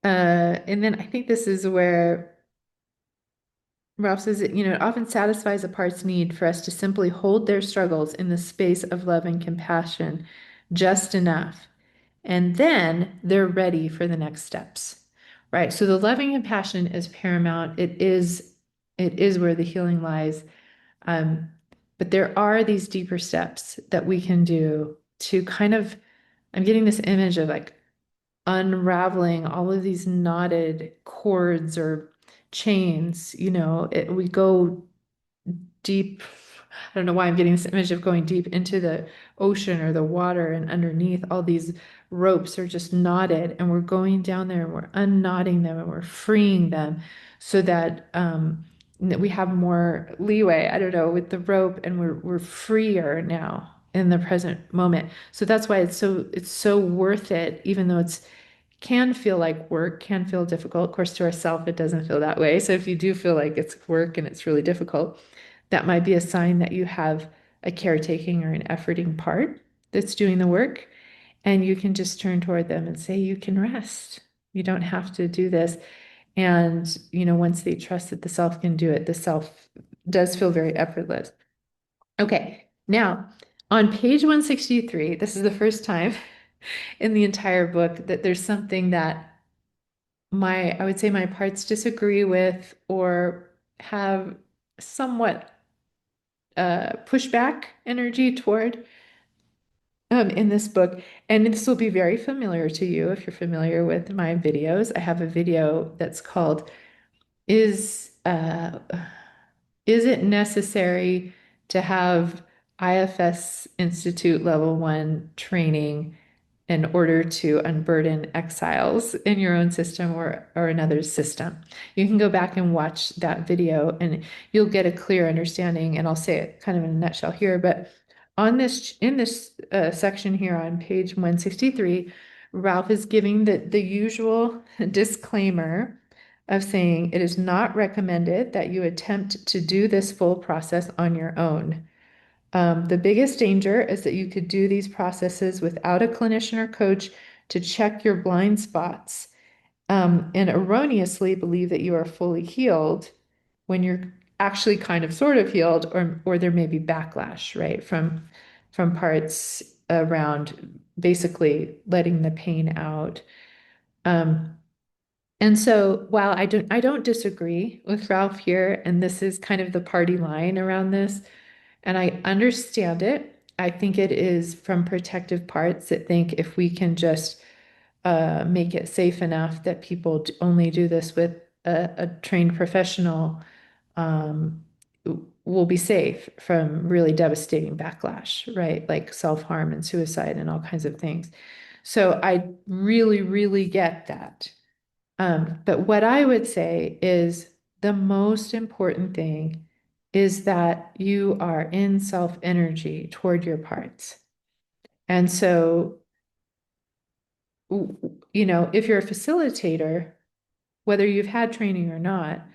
and then I think this is where Ralph says that, it often satisfies a part's need for us to simply hold their struggles in the space of love and compassion just enough. And then they're ready for the next steps. Right. So the loving compassion is paramount. It is where the healing lies. Um, but there are these deeper steps that we can do to kind of, I'm getting this image of like unraveling all of these knotted cords or chains. We go deep. I don't know why I'm getting this image of going deep into the ocean or the water, and underneath all these ropes are just knotted, and we're going down there and we're unknotting them and we're freeing them so that we have more leeway, I don't know, with the rope, and we're freer now in the present moment. So that's why it's so worth it, even though it's can feel like work, can feel difficult. Of course, to ourselves, it doesn't feel that way. So if you do feel like it's work and it's really difficult, that might be a sign that you have a caretaking or an efforting part that's doing the work. And you can just turn toward them and say, you can rest. You don't have to do this. And, once they trust that the self can do it, the self does feel very effortless. Okay. Now, on page 163, this is the first time in the entire book that there's something that I would say my parts disagree with or have somewhat pushback energy toward in this book. And this will be very familiar to you if you're familiar with my videos. I have a video that's called Is uh, is it necessary to have IFS Institute Level 1 training in order to unburden exiles in your own system or another system? You can go back and watch that video and you'll get a clear understanding. And I'll say it kind of in a nutshell here, but in this section here on page 163, Ralph is giving the usual disclaimer of saying it is not recommended that you attempt to do this full process on your own. The biggest danger is that you could do these processes without a clinician or coach to check your blind spots, and erroneously believe that you are fully healed when you're actually kind of sort of healed, or there may be backlash, right, from parts around basically letting the pain out. Um, and so while I don't disagree with Ralph here, and this is kind of the party line around this, and I understand it. I think it is from protective parts that think if we can just make it safe enough that people only do this with a trained professional, um, will be safe from really devastating backlash, right? Like self-harm and suicide and all kinds of things. So I really, really get that. But what I would say is the most important thing is that you are in self energy toward your parts. And so, if you're a facilitator, whether you've had training or not,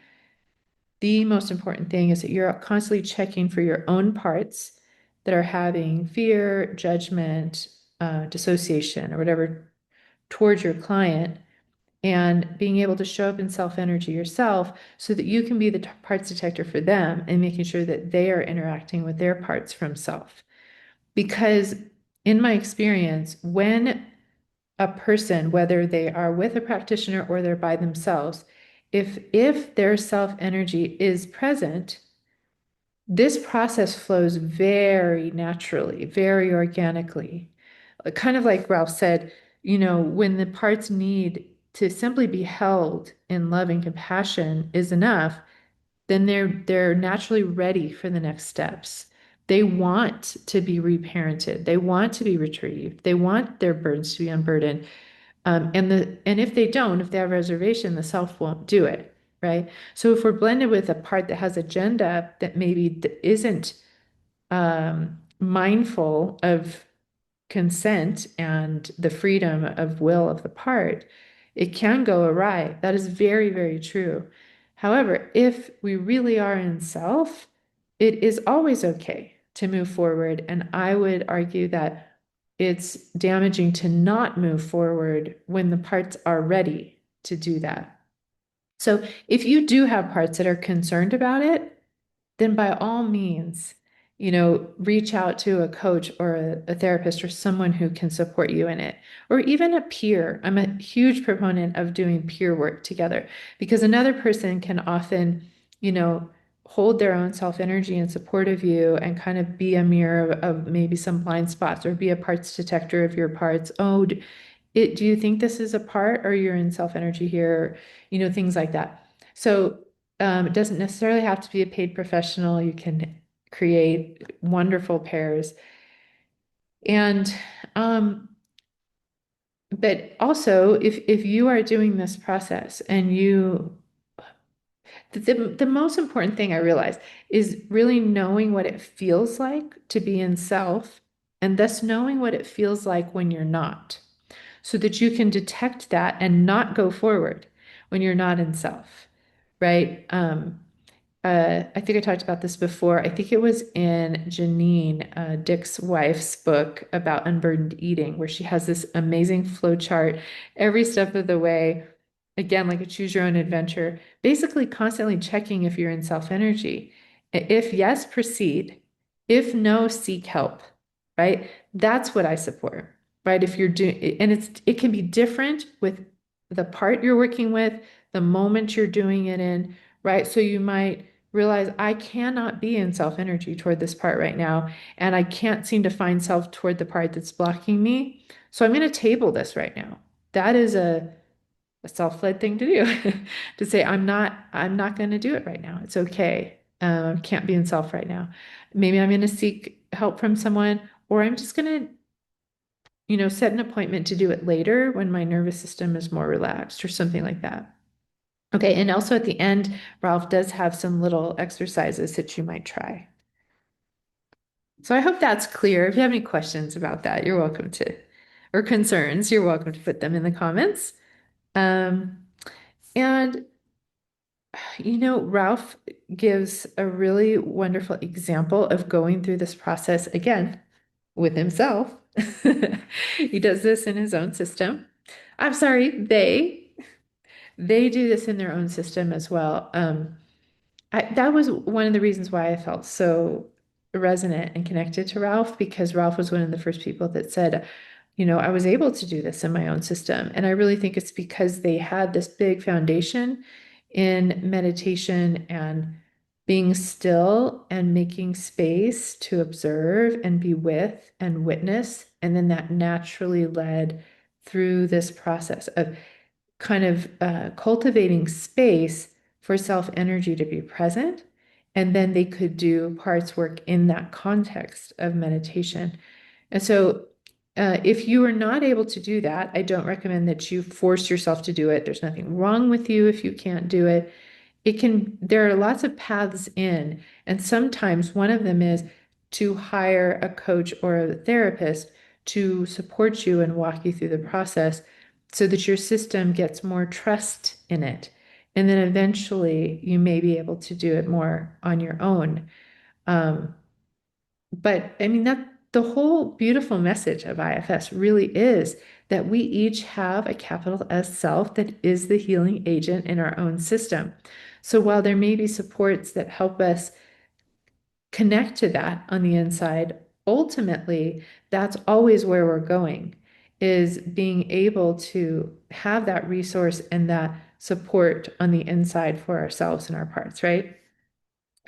the most important thing is that you're constantly checking for your own parts that are having fear, judgment, dissociation, or whatever towards your client, and being able to show up in self energy yourself so that you can be the parts detector for them and making sure that they are interacting with their parts from self. Because in my experience, when a person, whether they are with a practitioner or they're by themselves, if their self energy is present, this process flows very naturally, very organically. Kind of like Ralph said, when the parts need to simply be held in love and compassion is enough, then they're naturally ready for the next steps. They want to be reparented. They want to be retrieved. They want their burdens to be unburdened. And if they don't, if they have reservation, the self won't do it, right? So if we're blended with a part that has agenda that maybe isn't mindful of consent and the freedom of will of the part, it can go awry. That is very, very true. However, if we really are in self, it is always okay to move forward. And I would argue that it's damaging to not move forward when the parts are ready to do that. So if you do have parts that are concerned about it, then by all means, reach out to a coach or a therapist or someone who can support you in it, or even a peer. I'm a huge proponent of doing peer work together because another person can often, you know, hold their own self energy in support of you and kind of be a mirror of maybe some blind spots or be a parts detector of your parts. Oh, do you think this is a part or you're in self energy here? Things like that. So it doesn't necessarily have to be a paid professional. You can create wonderful pairs. And but also if you are doing this process and the most important thing I realize is really knowing what it feels like to be in self and thus knowing what it feels like when you're not, so that you can detect that and not go forward when you're not in self, right? I think I talked about this before. I think it was in Janine, Dick's wife's book about unburdened eating, where she has this amazing flow chart every step of the way. Again, like a choose your own adventure, basically constantly checking if you're in self energy. If yes, proceed. If no, seek help, right? That's what I support, right? If you're doing, and it can be different with the part you're working with, the moment you're doing it in, right? So you might realize I cannot be in self energy toward this part right now, and I can't seem to find self toward the part that's blocking me. So I'm going to table this right now. That is a self-led thing to do to say I'm not going to do it right now. It's okay. Can't be in self right now. Maybe I'm going to seek help from someone, or I'm just going to set an appointment to do it later when my nervous system is more relaxed or something like that. Okay, and also at the end, Ralph does have some little exercises that you might try. So I hope that's clear. If you have any questions about that, you're welcome to, or concerns, you're welcome to put them in the comments. Um, and Ralph gives a really wonderful example of going through this process again with himself. He does this in his own system. I'm sorry, they do this in their own system as well. That was one of the reasons why I felt so resonant and connected to Ralph, because Ralph was one of the first people that said, I was able to do this in my own system. And I really think it's because they had this big foundation in meditation and being still and making space to observe and be with and witness. And then that naturally led through this process of kind of cultivating space for self energy to be present. And then they could do parts work in that context of meditation. And so, if you are not able to do that, I don't recommend that you force yourself to do it. There's nothing wrong with you if you can't do it. There are lots of paths in, and sometimes one of them is to hire a coach or a therapist to support you and walk you through the process so that your system gets more trust in it. And then eventually you may be able to do it more on your own. Um, but I mean, that the whole beautiful message of IFS really is that we each have a capital S self that is the healing agent in our own system. So while there may be supports that help us connect to that on the inside, ultimately, that's always where we're going, is being able to have that resource and that support on the inside for ourselves and our parts, right?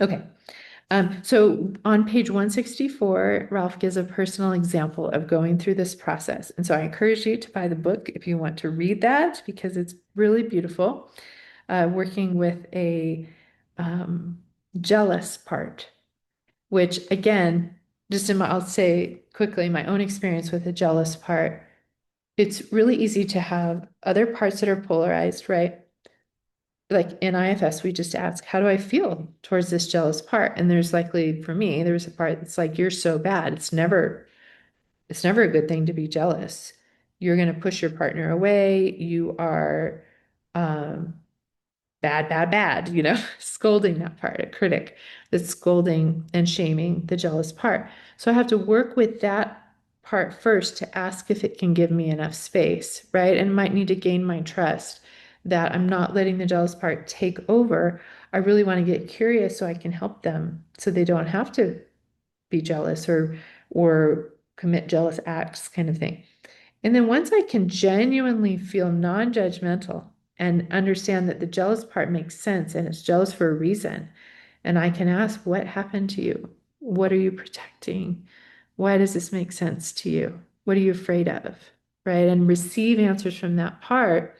Okay. So on page 164, Ralph gives a personal example of going through this process. And so I encourage you to buy the book if you want to read that, because it's really beautiful. Working with a um, jealous part, which again, I'll say quickly, my own experience with the jealous part, it's really easy to have other parts that are polarized, right? Like in IFS, we just ask, how do I feel towards this jealous part? And there's likely, for me, there's a part that's like, you're so bad. It's never a good thing to be jealous. You're going to push your partner away. You are um, bad, bad, bad, scolding that part, a critic that's scolding and shaming the jealous part. So I have to work with that part first to ask if it can give me enough space, right? And might need to gain my trust that I'm not letting the jealous part take over. I really want to get curious so I can help them so they don't have to be jealous or commit jealous acts kind of thing. And then once I can genuinely feel non-judgmental and understand that the jealous part makes sense and it's jealous for a reason, and I can ask, what happened to you? What are you protecting? Why does this make sense to you? What are you afraid of? Right? And receive answers from that part.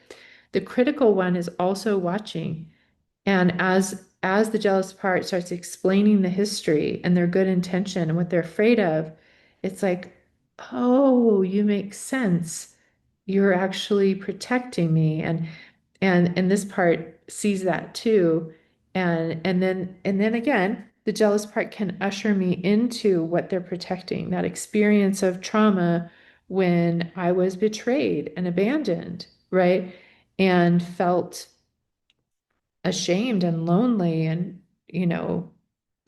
The critical one is also watching. And as the jealous part starts explaining the history and their good intention and what they're afraid of, it's like, oh, you make sense. You're actually protecting me. And this part sees that too. And then again, the jealous part can usher me into what they're protecting, that experience of trauma when I was betrayed and abandoned, right? And felt ashamed and lonely and,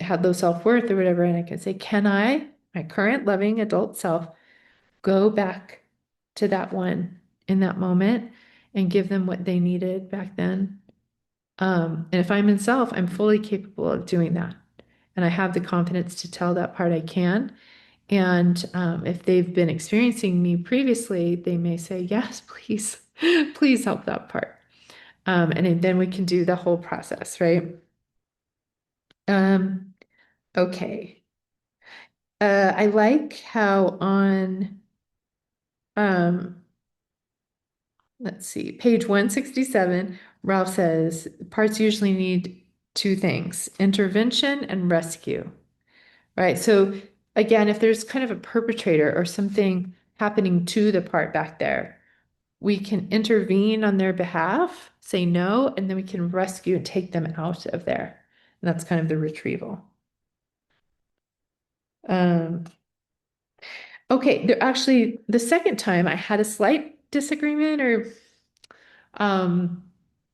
had low self-worth or whatever. And I can say, can I, my current loving adult self, go back to that one in that moment and give them what they needed back then? And if I'm in self, I'm fully capable of doing that. And I have the confidence to tell that part I can. And if they've been experiencing me previously, they may say, yes, please, please help that part. And then we can do the whole process, right? Um, okay. I like how on, um, let's see, page 167, Ralph says parts usually need two things, intervention and rescue, right? So again, if there's kind of a perpetrator or something happening to the part back there, we can intervene on their behalf, say no, and then we can rescue and take them out of there. And that's kind of the retrieval. Um, okay, there actually the second time I had a slight disagreement or um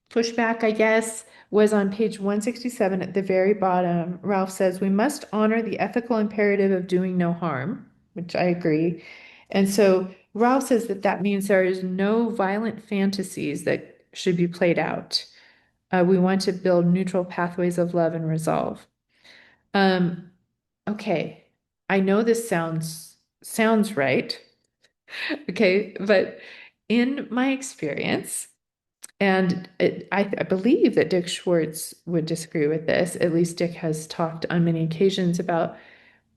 pushback, I guess, was on page 167 at the very bottom. Ralph says, "We must honor the ethical imperative of doing no harm," which I agree. And so Ralph says that that means there is no violent fantasies that should be played out. We want to build neutral pathways of love and resolve. Um, okay, I know this sounds right. Okay, but in my experience, and I believe that Dick Schwartz would disagree with this. At least Dick has talked on many occasions about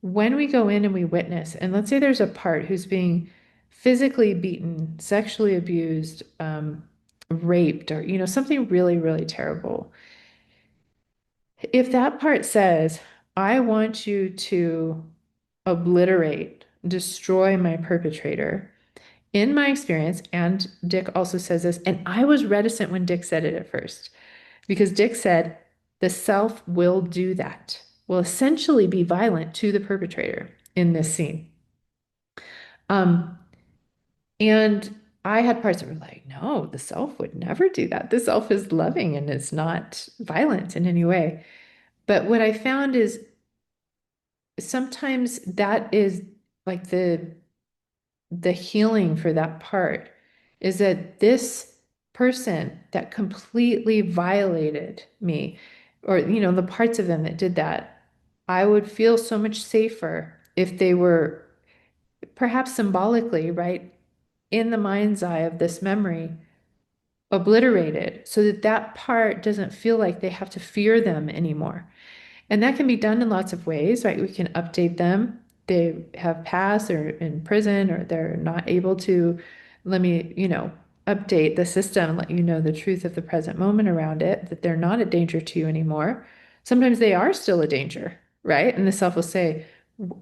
when we go in and we witness, and let's say there's a part who's being physically beaten, sexually abused, raped, or something really, really terrible. If that part says, "I want you to obliterate, destroy my perpetrator," in my experience, and Dick also says this, and I was reticent when Dick said it at first. Because Dick said the self will do that, will essentially be violent to the perpetrator in this scene. Um, and I had parts that were like, no, the self would never do that. The self is loving and it's not violent in any way. But what I found is sometimes that is like the healing for that part is that this person that completely violated me, or the parts of them that did that, I would feel so much safer if they were perhaps symbolically, right, in the mind's eye of this memory, obliterated, so that that part doesn't feel like they have to fear them anymore. And that can be done in lots of ways, right? We can update them. They have passed or in prison or they're not able to, let me, update the system and let you know the truth of the present moment around it, that they're not a danger to you anymore. Sometimes they are still a danger, right? And the self will say,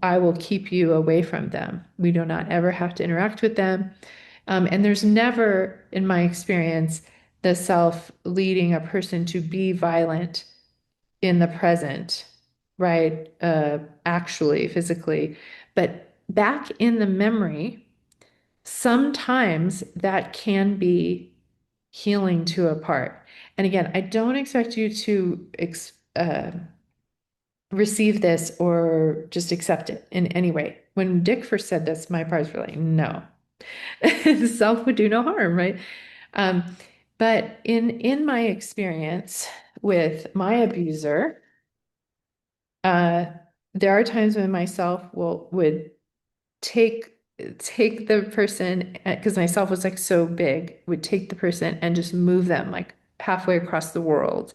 "I will keep you away from them. We do not ever have to interact with them." And there's never, in my experience, the self leading a person to be violent in the present, right? Actually, physically. But back in the memory, sometimes that can be healing to a part. And again, I don't expect you to receive this or just accept it in any way. When Dick first said this, my parts were like, no, self would do no harm, right? Um, but in my experience with my abuser, uh, there are times when myself would take take the person because myself was like so big, would take the person and just move them like halfway across the world.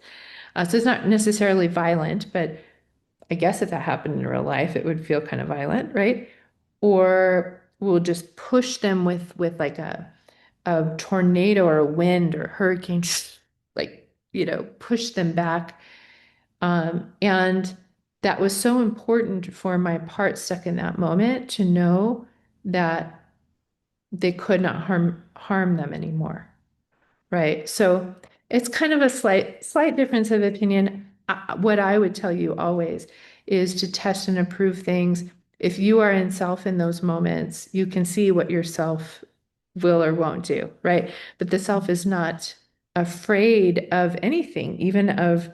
So it's not necessarily violent, but I guess if that happened in real life, it would feel kind of violent, right? Or we'll just push them with like a tornado or a wind or hurricane, like push them back. And that was so important for my part stuck in that moment to know that they could not harm them anymore. Right. So it's kind of a slight difference of opinion. What I would tell you always is to test and approve things. If you are in self in those moments, you can see what your self will or won't do, right? But the self is not afraid of anything, even of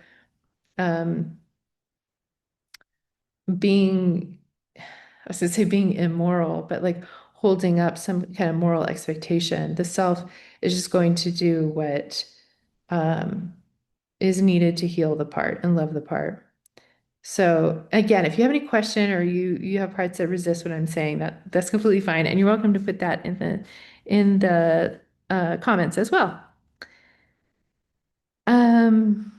um, being, I was gonna say being immoral, but like holding up some kind of moral expectation. The self is just going to do what um, is needed to heal the part and love the part. So again, if you have any question or you have parts that resist what I'm saying, that's completely fine, and you're welcome to put that in the comments as well. Um,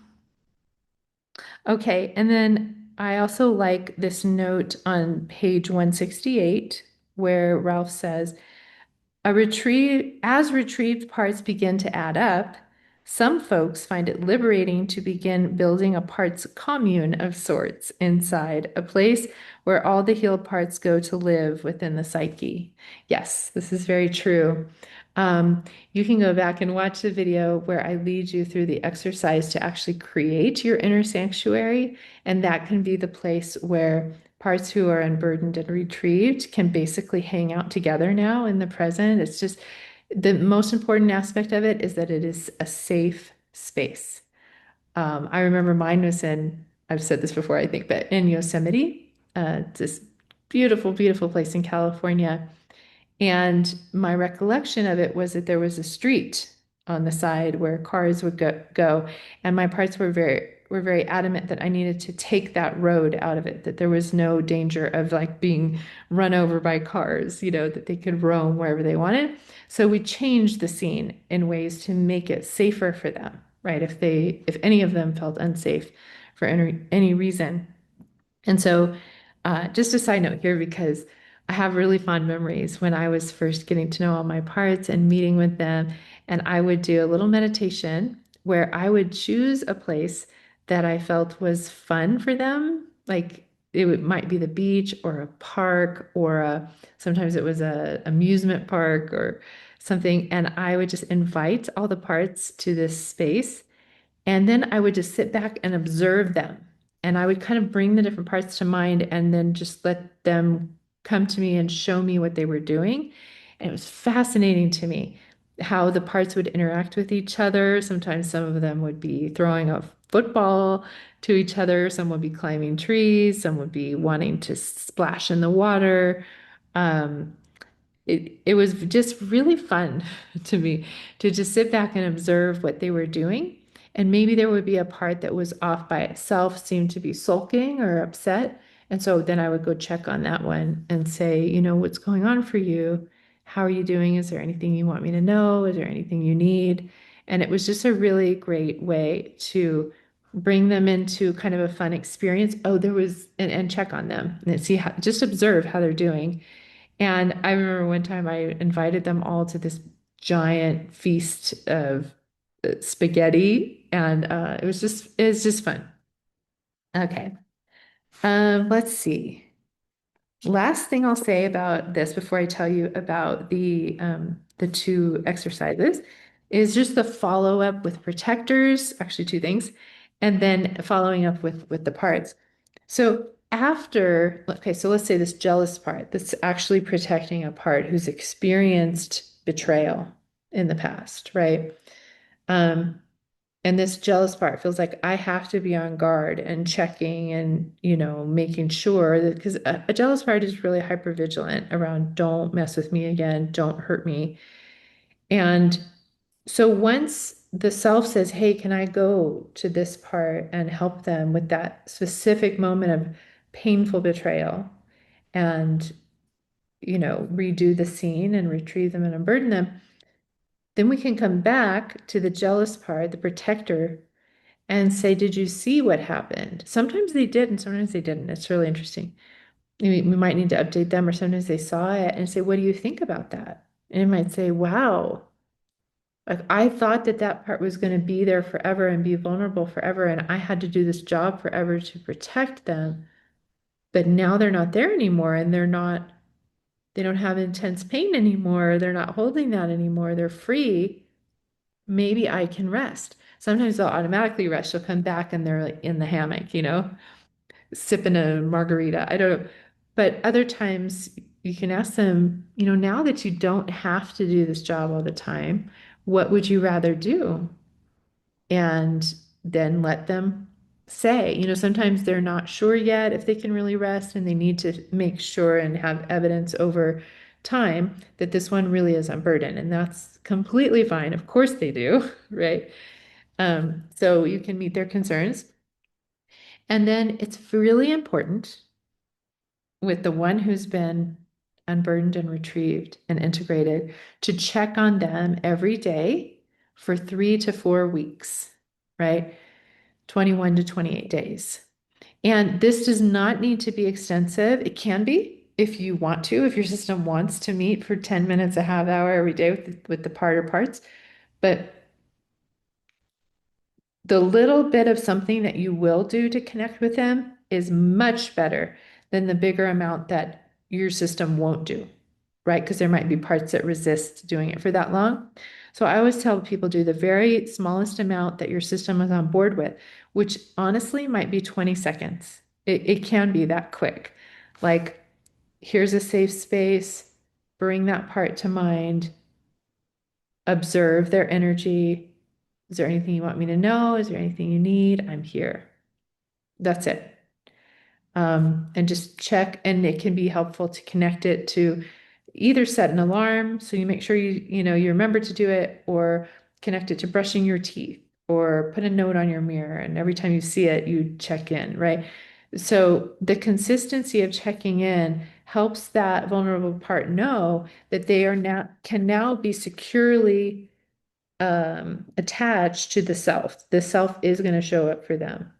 okay, and then I also like this note on page 168 where Ralph says, as retrieved parts begin to add up, some folks find it liberating to begin building a parts commune of sorts inside, a place where all the healed parts go to live within the psyche. Yes, this is very true. You can go back and watch the video where I lead you through the exercise to actually create your inner sanctuary, and that can be the place where parts who are unburdened and retrieved can basically hang out together now in the present. It's just the most important aspect of it is that it is a safe space. I remember mine was in, I've said this before, I think, but in Yosemite, this beautiful, beautiful place in California. And my recollection of it was that there was a street on the side where cars would go, and my parts were very adamant that I needed to take that road out of it, that there was no danger of like being run over by cars, that they could roam wherever they wanted. So we changed the scene in ways to make it safer for them, right? If any of them felt unsafe for any reason. And so, just a side note here, because I have really fond memories when I was first getting to know all my parts and meeting with them. And I would do a little meditation where I would choose a place that I felt was fun for them. Like might be the beach or a park or sometimes it was a amusement park or something. And I would just invite all the parts to this space and then I would just sit back and observe them. And I would kind of bring the different parts to mind and then just let them come to me and show me what they were doing. And it was fascinating to me how the parts would interact with each other. Sometimes some of them would be throwing a football to each other, some would be climbing trees, some would be wanting to splash in the water. Um, it was just really fun to me to just sit back and observe what they were doing. And maybe there would be a part that was off by itself, seemed to be sulking or upset. And so then I would go check on that one and say, what's going on for you? How are you doing? Is there anything you want me to know? Is there anything you need? And it was just a really great way to bring them into kind of a fun experience. Oh, and check on them and see how, just observe how they're doing. And I remember one time I invited them all to this giant feast of spaghetti, and it was just fun. Okay. Let's see. Last thing I'll say about this before I tell you about the two exercises is just the follow up with protectors, actually two things, and then following up with the parts. So okay, so let's say this jealous part that's actually protecting a part who's experienced betrayal in the past, right? Um, and this jealous part feels like I have to be on guard and checking and, making sure that because a jealous part is really hyper vigilant around don't mess with me again, don't hurt me. And so once the self says, hey, can I go to this part and help them with that specific moment of painful betrayal and, redo the scene and retrieve them and unburden them, then we can come back to the jealous part, the protector, and say, did you see what happened? Sometimes they did and sometimes they didn't. It's really interesting. We might need to update them or sometimes they saw it and say, what do you think about that? And it might say, wow. Like I thought that that part was going to be there forever and be vulnerable forever, and I had to do this job forever to protect them. But now they're not there anymore, and they don't have intense pain anymore. They're not holding that anymore. They're free. Maybe I can rest. Sometimes they'll automatically rest. She'll come back and they're like in the hammock, sipping a margarita. I don't know. But other times you can ask them, now that you don't have to do this job all the time, what would you rather do? And then let them say, sometimes they're not sure yet if they can really rest and they need to make sure and have evidence over time that this one really is unburdened. And that's completely fine. Of course they do, right? So you can meet their concerns. And then it's really important with the one who's been unburdened and retrieved and integrated to check on them every day for 3 to 4 weeks, right? 21 to 28 days. And this does not need to be extensive. It can be if you want to, if your system wants to meet for 10 minutes, a half hour every day with the part or parts. But the little bit of something that you will do to connect with them is much better than the bigger amount that your system won't do, right? Because there might be parts that resist doing it for that long. So I always tell people do the very smallest amount that your system is on board with, which honestly might be 20 seconds. It can be that quick. Like, here's a safe space, bring that part to mind, observe their energy. Is there anything you want me to know? Is there anything you need? I'm here. That's it. And just check, and it can be helpful to connect it to either set an alarm so you make sure you remember to do it, or connect it to brushing your teeth, or put a note on your mirror, and every time you see it you check in, right? So the consistency of checking in helps that vulnerable part know that they are now can now be securely attached to the self. The self is going to show up for them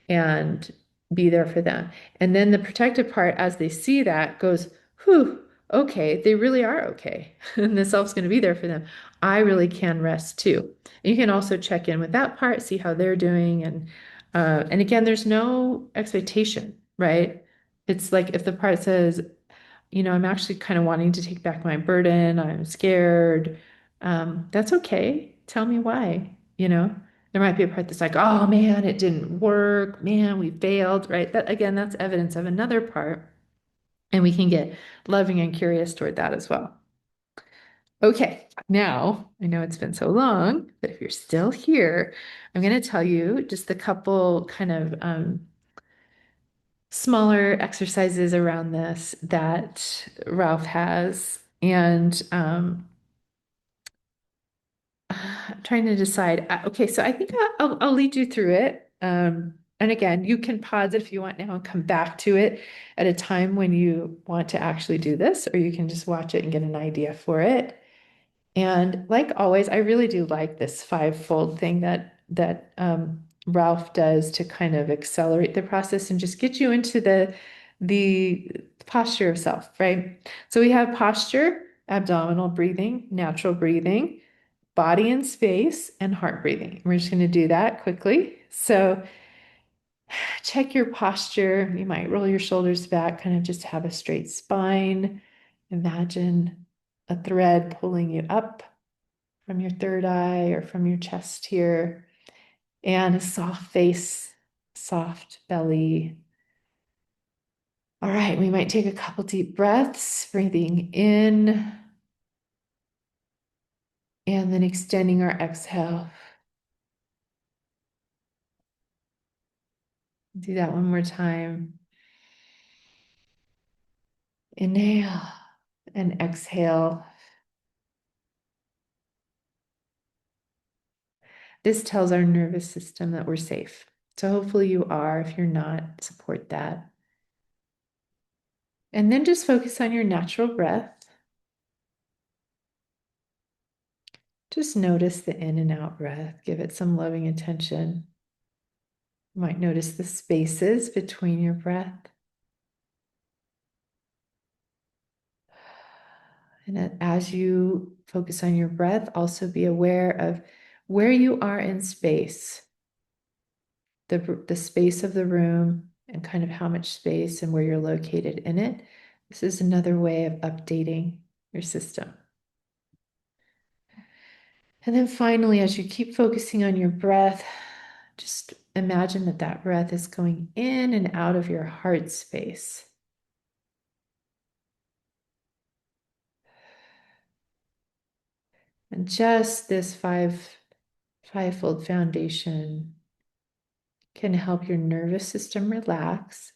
and be there for them. And then the protective part, as they see that, goes, whew, okay, they really are okay. And the self's going to be there for them. I really can rest too. And you can also check in with that part, see how they're doing. And again, there's no expectation, right? It's like if the part says, I'm actually kind of wanting to take back my burden. I'm scared. That's okay. Tell me why, you know? There might be a part that's like, oh man, it didn't work. Man, we failed, right? That again, that's evidence of another part. And we can get loving and curious toward that as well. Okay, now I know it's been so long, but if you're still here, I'm going to tell you just a couple kind of smaller exercises around this that Ralph has. And I'm trying to decide. Okay, so I think I'll lead you through it. And again, you can pause it if you want now and come back to it at a time when you want to actually do this, or you can just watch it and get an idea for it. And like always, I really do like this five-fold thing that Ralph does to kind of accelerate the process and just get you into the posture of self, right? So we have posture, abdominal breathing, natural breathing, body and space, and heart breathing. We're just going to do that quickly. So check your posture. You might roll your shoulders back, kind of just have a straight spine. Imagine a thread pulling you up from your third eye or from your chest here, and a soft face, soft belly. All right, we might take a couple deep breaths, breathing in and then extending our exhale. Do that one more time. Inhale and exhale. This tells our nervous system that we're safe. So hopefully you are. If you're not, support that. And then just focus on your natural breath. Just notice the in and out breath. Give it some loving attention. You might notice the spaces between your breath. And as you focus on your breath, also be aware of where you are in space, the space of the room, and kind of how much space and where you're located in it. This is another way of updating your system. And then finally, as you keep focusing on your breath, just imagine that that breath is going in and out of your heart space. And just this fivefold foundation can help your nervous system relax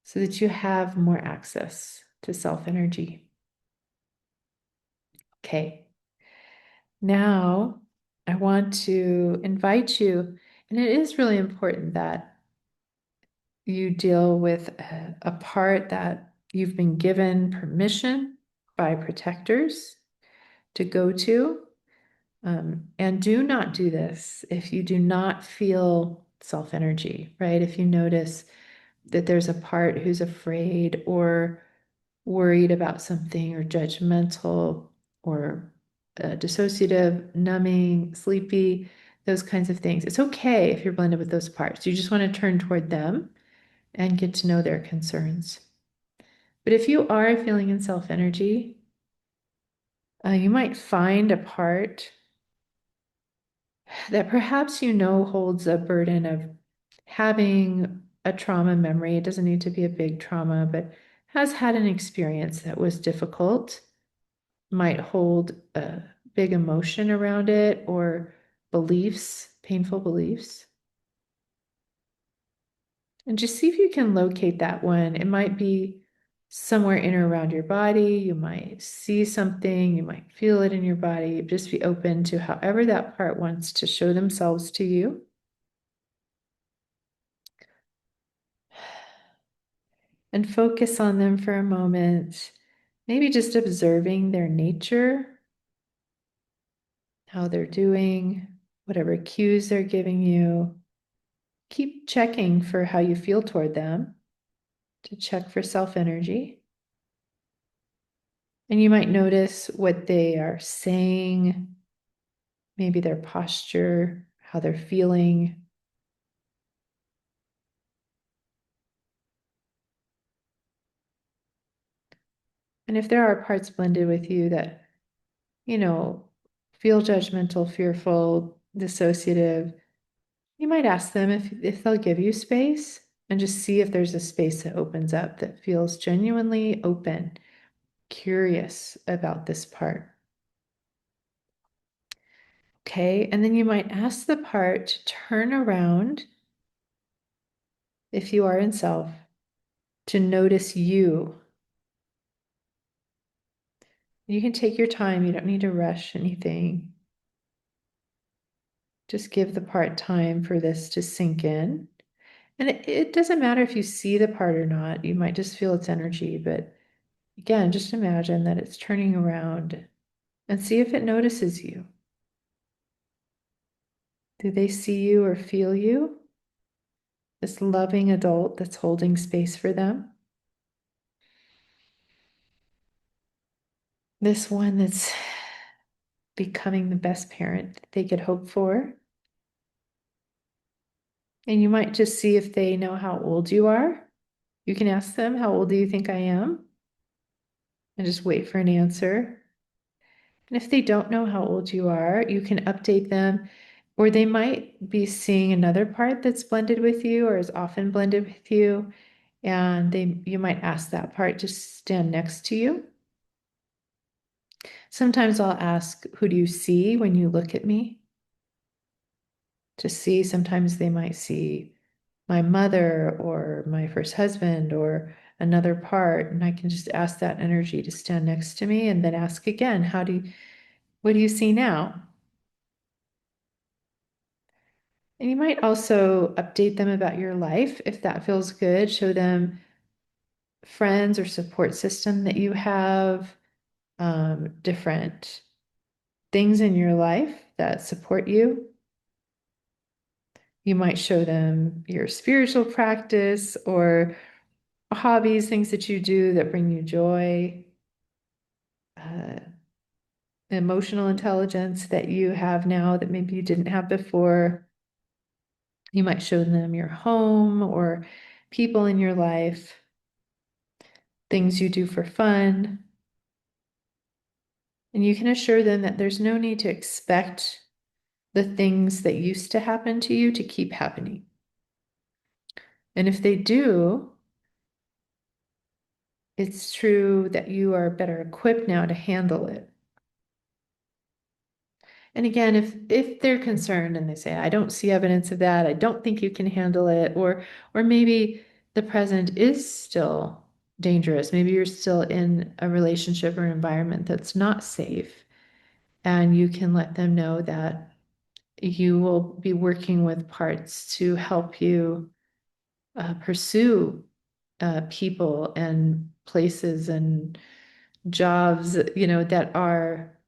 so that you have more access to self energy. Okay, now I want to invite you, and it is really important that you deal with a part that you've been given permission by protectors to go to. And do not do this if you do not feel self energy, right? If you notice that there's a part who's afraid or worried about something or judgmental or dissociative, numbing, sleepy, those kinds of things. It's okay if you're blended with those parts. You just want to turn toward them and get to know their concerns. But if you are feeling in self energy, you might find a part that perhaps holds a burden of having a trauma memory. It doesn't need to be a big trauma, but has had an experience that was difficult, might hold a big emotion around it or beliefs, painful beliefs. And just see if you can locate that one. It might be somewhere in or around your body. You might see something, you might feel it in your body. Just be open to however that part wants to show themselves to you. And focus on them for a moment. Maybe just observing their nature, how they're doing, whatever cues they're giving you. Keep checking for how you feel toward them to check for self energy. And you might notice what they are saying, maybe their posture, how they're feeling. And if there are parts blended with you that, you know, feel judgmental, fearful, dissociative, you might ask them if they'll give you space and just see if there's a space that opens up that feels genuinely open, curious about this part. Okay, and then you might ask the part to turn around, if you are in self, to notice you. You can take your time, you don't need to rush anything. Just give the part time for this to sink in. And it doesn't matter if you see the part or not, you might just feel its energy, but again, just imagine that it's turning around and see if it notices you. Do they see you or feel you? This loving adult that's holding space for them. This one that's becoming the best parent they could hope for. And you might just see if they know how old you are. You can ask them, how old do you think I am? And just wait for an answer. And if they don't know how old you are, you can update them, or they might be seeing another part that's blended with you or is often blended with you. And you might ask that part to stand next to you. Sometimes I'll ask, who do you see when you look at me? To see, sometimes they might see my mother or my first husband or another part, and I can just ask that energy to stand next to me and then ask again, what do you see now? And you might also update them about your life if that feels good. Show them friends or support system that you have, different things in your life that support you. You might show them your spiritual practice or hobbies, things that you do that bring you joy, uh, emotional intelligence that you have now that maybe you didn't have before. You might show them your home or people in your life, things you do for fun. And you can assure them that there's no need to expect the things that used to happen to you to keep happening. And if they do, it's true that you are better equipped now to handle it. And again, if they're concerned and they say, I don't see evidence of that, I don't think you can handle it, or maybe the present is still dangerous. Maybe you're still in a relationship or environment that's not safe. And you can let them know that you will be working with parts to help you pursue people and places and jobs, that are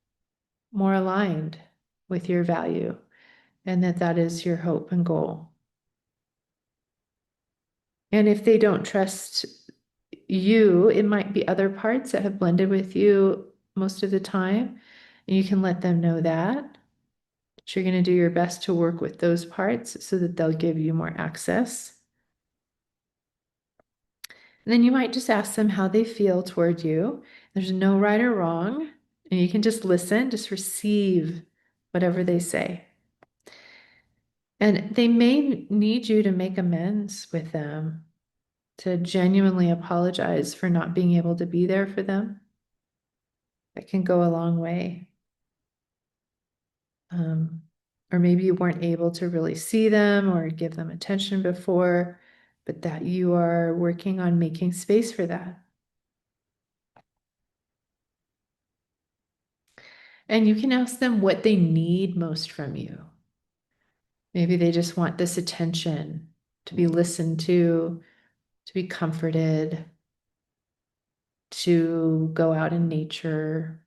more aligned with your value, and that is your hope and goal. And if they don't trust you, it might be other parts that have blended with you most of the time. And you can let them know that you're going to do your best to work with those parts so that they'll give you more access. And then you might just ask them how they feel toward you. There's no right or wrong, and you can just listen, just receive whatever they say. And they may need you to make amends with them, to genuinely apologize for not being able to be there for them. That can go a long way. Um, or maybe you weren't able to really see them or give them attention before, but that you are working on making space for that. And you can ask them what they need most from you. Maybe they just want this attention, to be listened to be comforted, to go out in nature,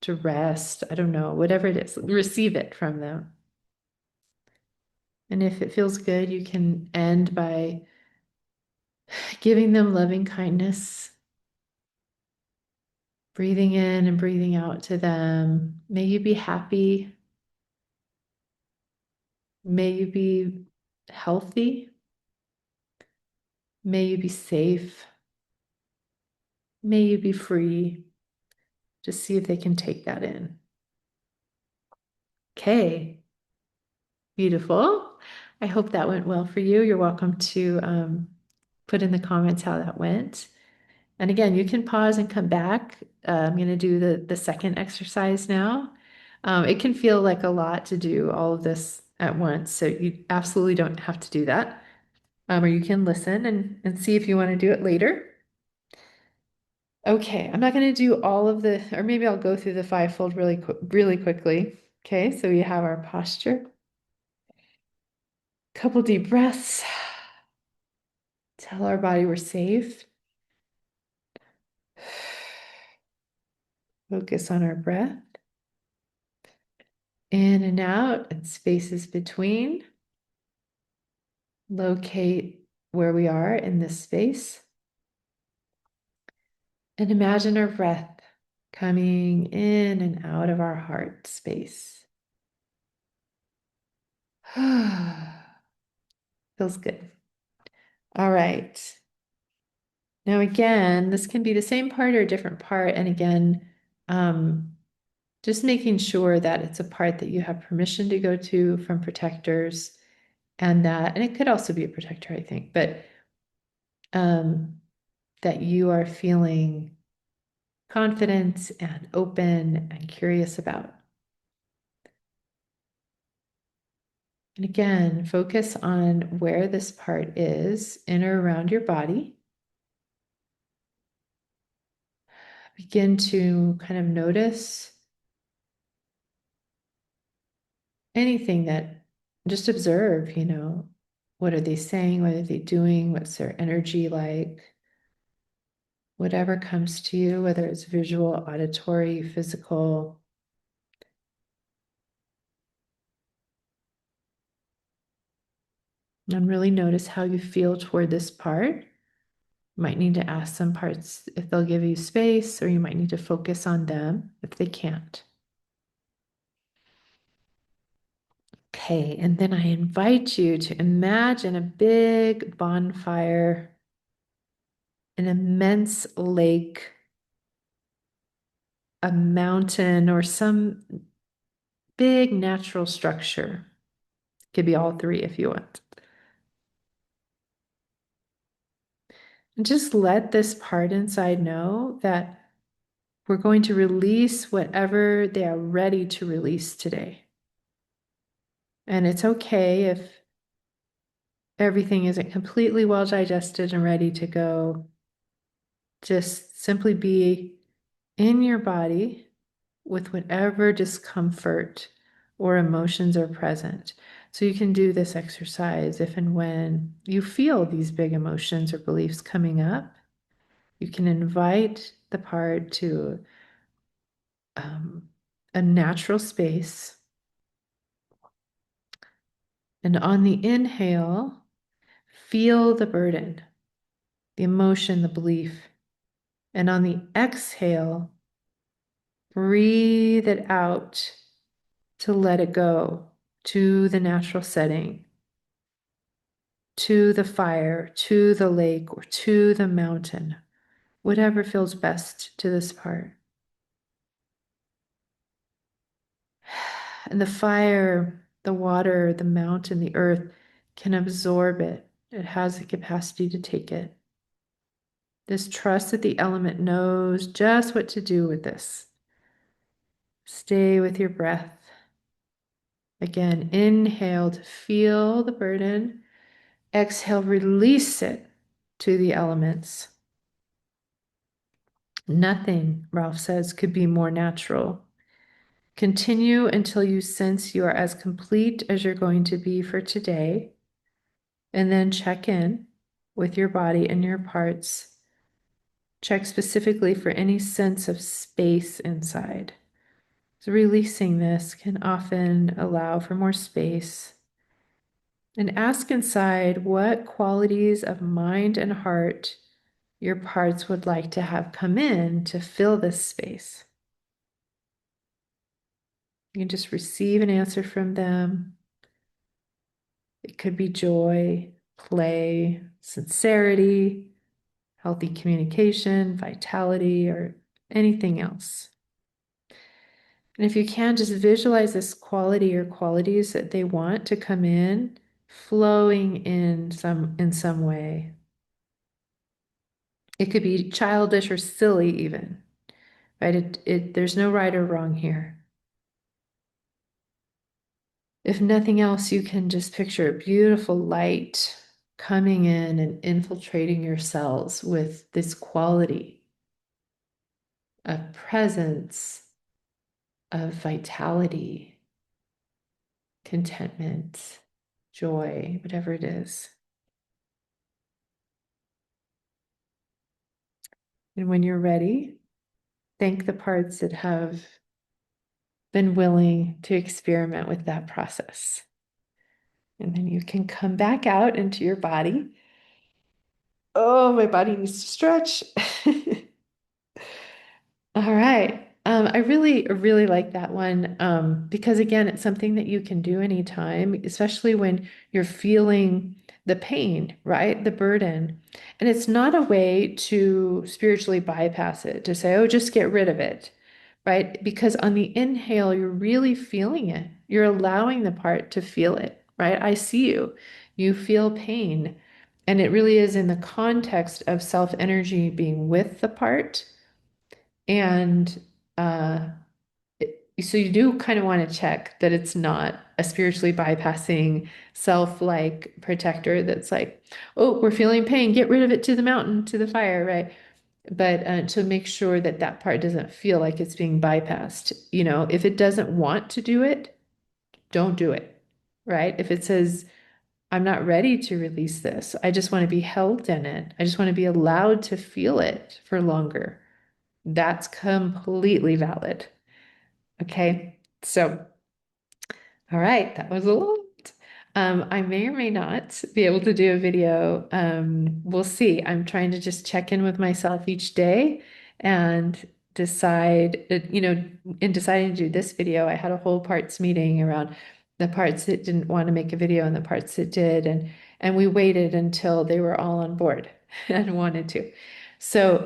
to rest. I don't know, whatever it is, receive it from them. And if it feels good, you can end by giving them loving kindness, breathing in and breathing out to them. May you be happy. May you be healthy. May you be safe. May you be free. Just see if they can take that in. Okay, beautiful. I hope that went well for you. You're welcome to put in the comments how that went. And again, you can pause and come back. I'm going to do the second exercise now. It can feel like a lot to do all of this at once, so you absolutely don't have to do that. Or you can listen and see if you want to do it later. Okay, I'm not going to do all of the, or maybe I'll go through the fivefold really quickly. Okay, so we have our posture. Couple deep breaths. Tell our body we're safe. Focus on our breath. In and out and spaces between. Locate where we are in this space. And imagine our breath coming in and out of our heart space. Feels good. All right. Now again, this can be the same part or a different part. And again, just making sure that it's a part that you have permission to go to from protectors, and it could also be a protector, I think, but that you are feeling confident and open and curious about. And again, focus on where this part is in or around your body. Begin to kind of notice anything that, just observe, what are they saying? What are they doing? What's their energy like? Whatever comes to you, whether it's visual, auditory, physical. And really notice how you feel toward this part. You might need to ask some parts if they'll give you space, or you might need to focus on them if they can't. Okay, and then I invite you to imagine a big bonfire, an immense lake, a mountain, or some big natural structure. Could be all three if you want. And just let this part inside know that we're going to release whatever they are ready to release today. And it's okay if everything isn't completely well digested and ready to go. Just simply be in your body with whatever discomfort or emotions are present. So you can do this exercise if and when you feel these big emotions or beliefs coming up. You can invite the part to a natural space. And on the inhale, feel the burden, the emotion, the belief. And on the exhale, breathe it out to let it go to the natural setting, to the fire, to the lake, or to the mountain, whatever feels best to this part. And the fire The water, the mountain, the earth can absorb it. It has the capacity to take it. This trust that the element knows just what to do with this. Stay with your breath. Again, inhale to feel the burden. Exhale, release it to the elements. Nothing, Ralph says, could be more natural. Continue until you sense you are as complete as you're going to be for today, and then check in with your body and your parts. Check specifically for any sense of space inside. So releasing this can often allow for more space. And ask inside what qualities of mind and heart your parts would like to have come in to fill this space. You can just receive an answer from them. It could be joy, play, sincerity, healthy communication, vitality, or anything else. And if you can, just visualize this quality or qualities that they want to come in, flowing in some way. It could be childish or silly even, right? There's no right or wrong here. If nothing else, you can just picture a beautiful light coming in and infiltrating your cells with this quality of presence, of vitality, contentment, joy, whatever it is. And when you're ready, thank the parts that have been willing to experiment with that process. And then you can come back out into your body. Oh, my body needs to stretch. All right. I really like that one because again, it's something that you can do anytime, especially when you're feeling the pain, right? The burden. And it's not a way to spiritually bypass it, to say, oh, just get rid of it, right? Because on the inhale, you're really feeling it. You're allowing the part to feel it, right? I see you. You feel pain. And it really is in the context of self energy being with the part and uh, so you do kind of want to check that it's not a spiritually bypassing self-like protector that's like, oh, we're feeling pain, get rid of it to the mountain, to the fire, right? But to make sure that that part doesn't feel like it's being bypassed. You know, if it doesn't want to do it, don't do it, right? If it says, I'm not ready to release this, I just want to be held in it, I just want to be allowed to feel it for longer, that's completely valid. Okay. So, all right, that was a lot. I may or may not be able to do a video. We'll see. I'm trying to just check in with myself each day and decide, in deciding to do this video, I had a whole parts meeting around the parts that didn't want to make a video and the parts that did. And we waited until they were all on board and wanted to. So,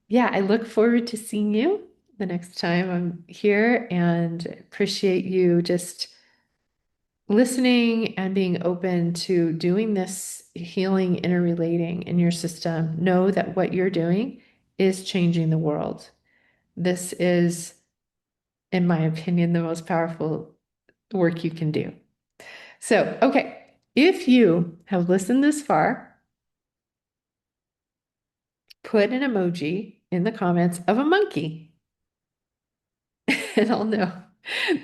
yeah, I look forward to seeing you the next time I'm here and appreciate you just listening and being open to doing this healing interrelating in your system. Know that what you're doing is changing the world. This is, in my opinion, the most powerful work you can do. So, okay, if you have listened this far, put an emoji in the comments of a monkey. And I'll know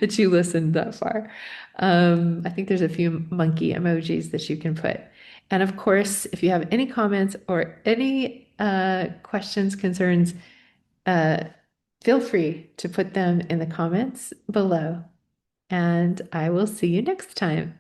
that you listened that far. I think there's a few monkey emojis that you can put. And of course, if you have any comments or any questions, concerns, uh, feel free to put them in the comments below. And I will see you next time.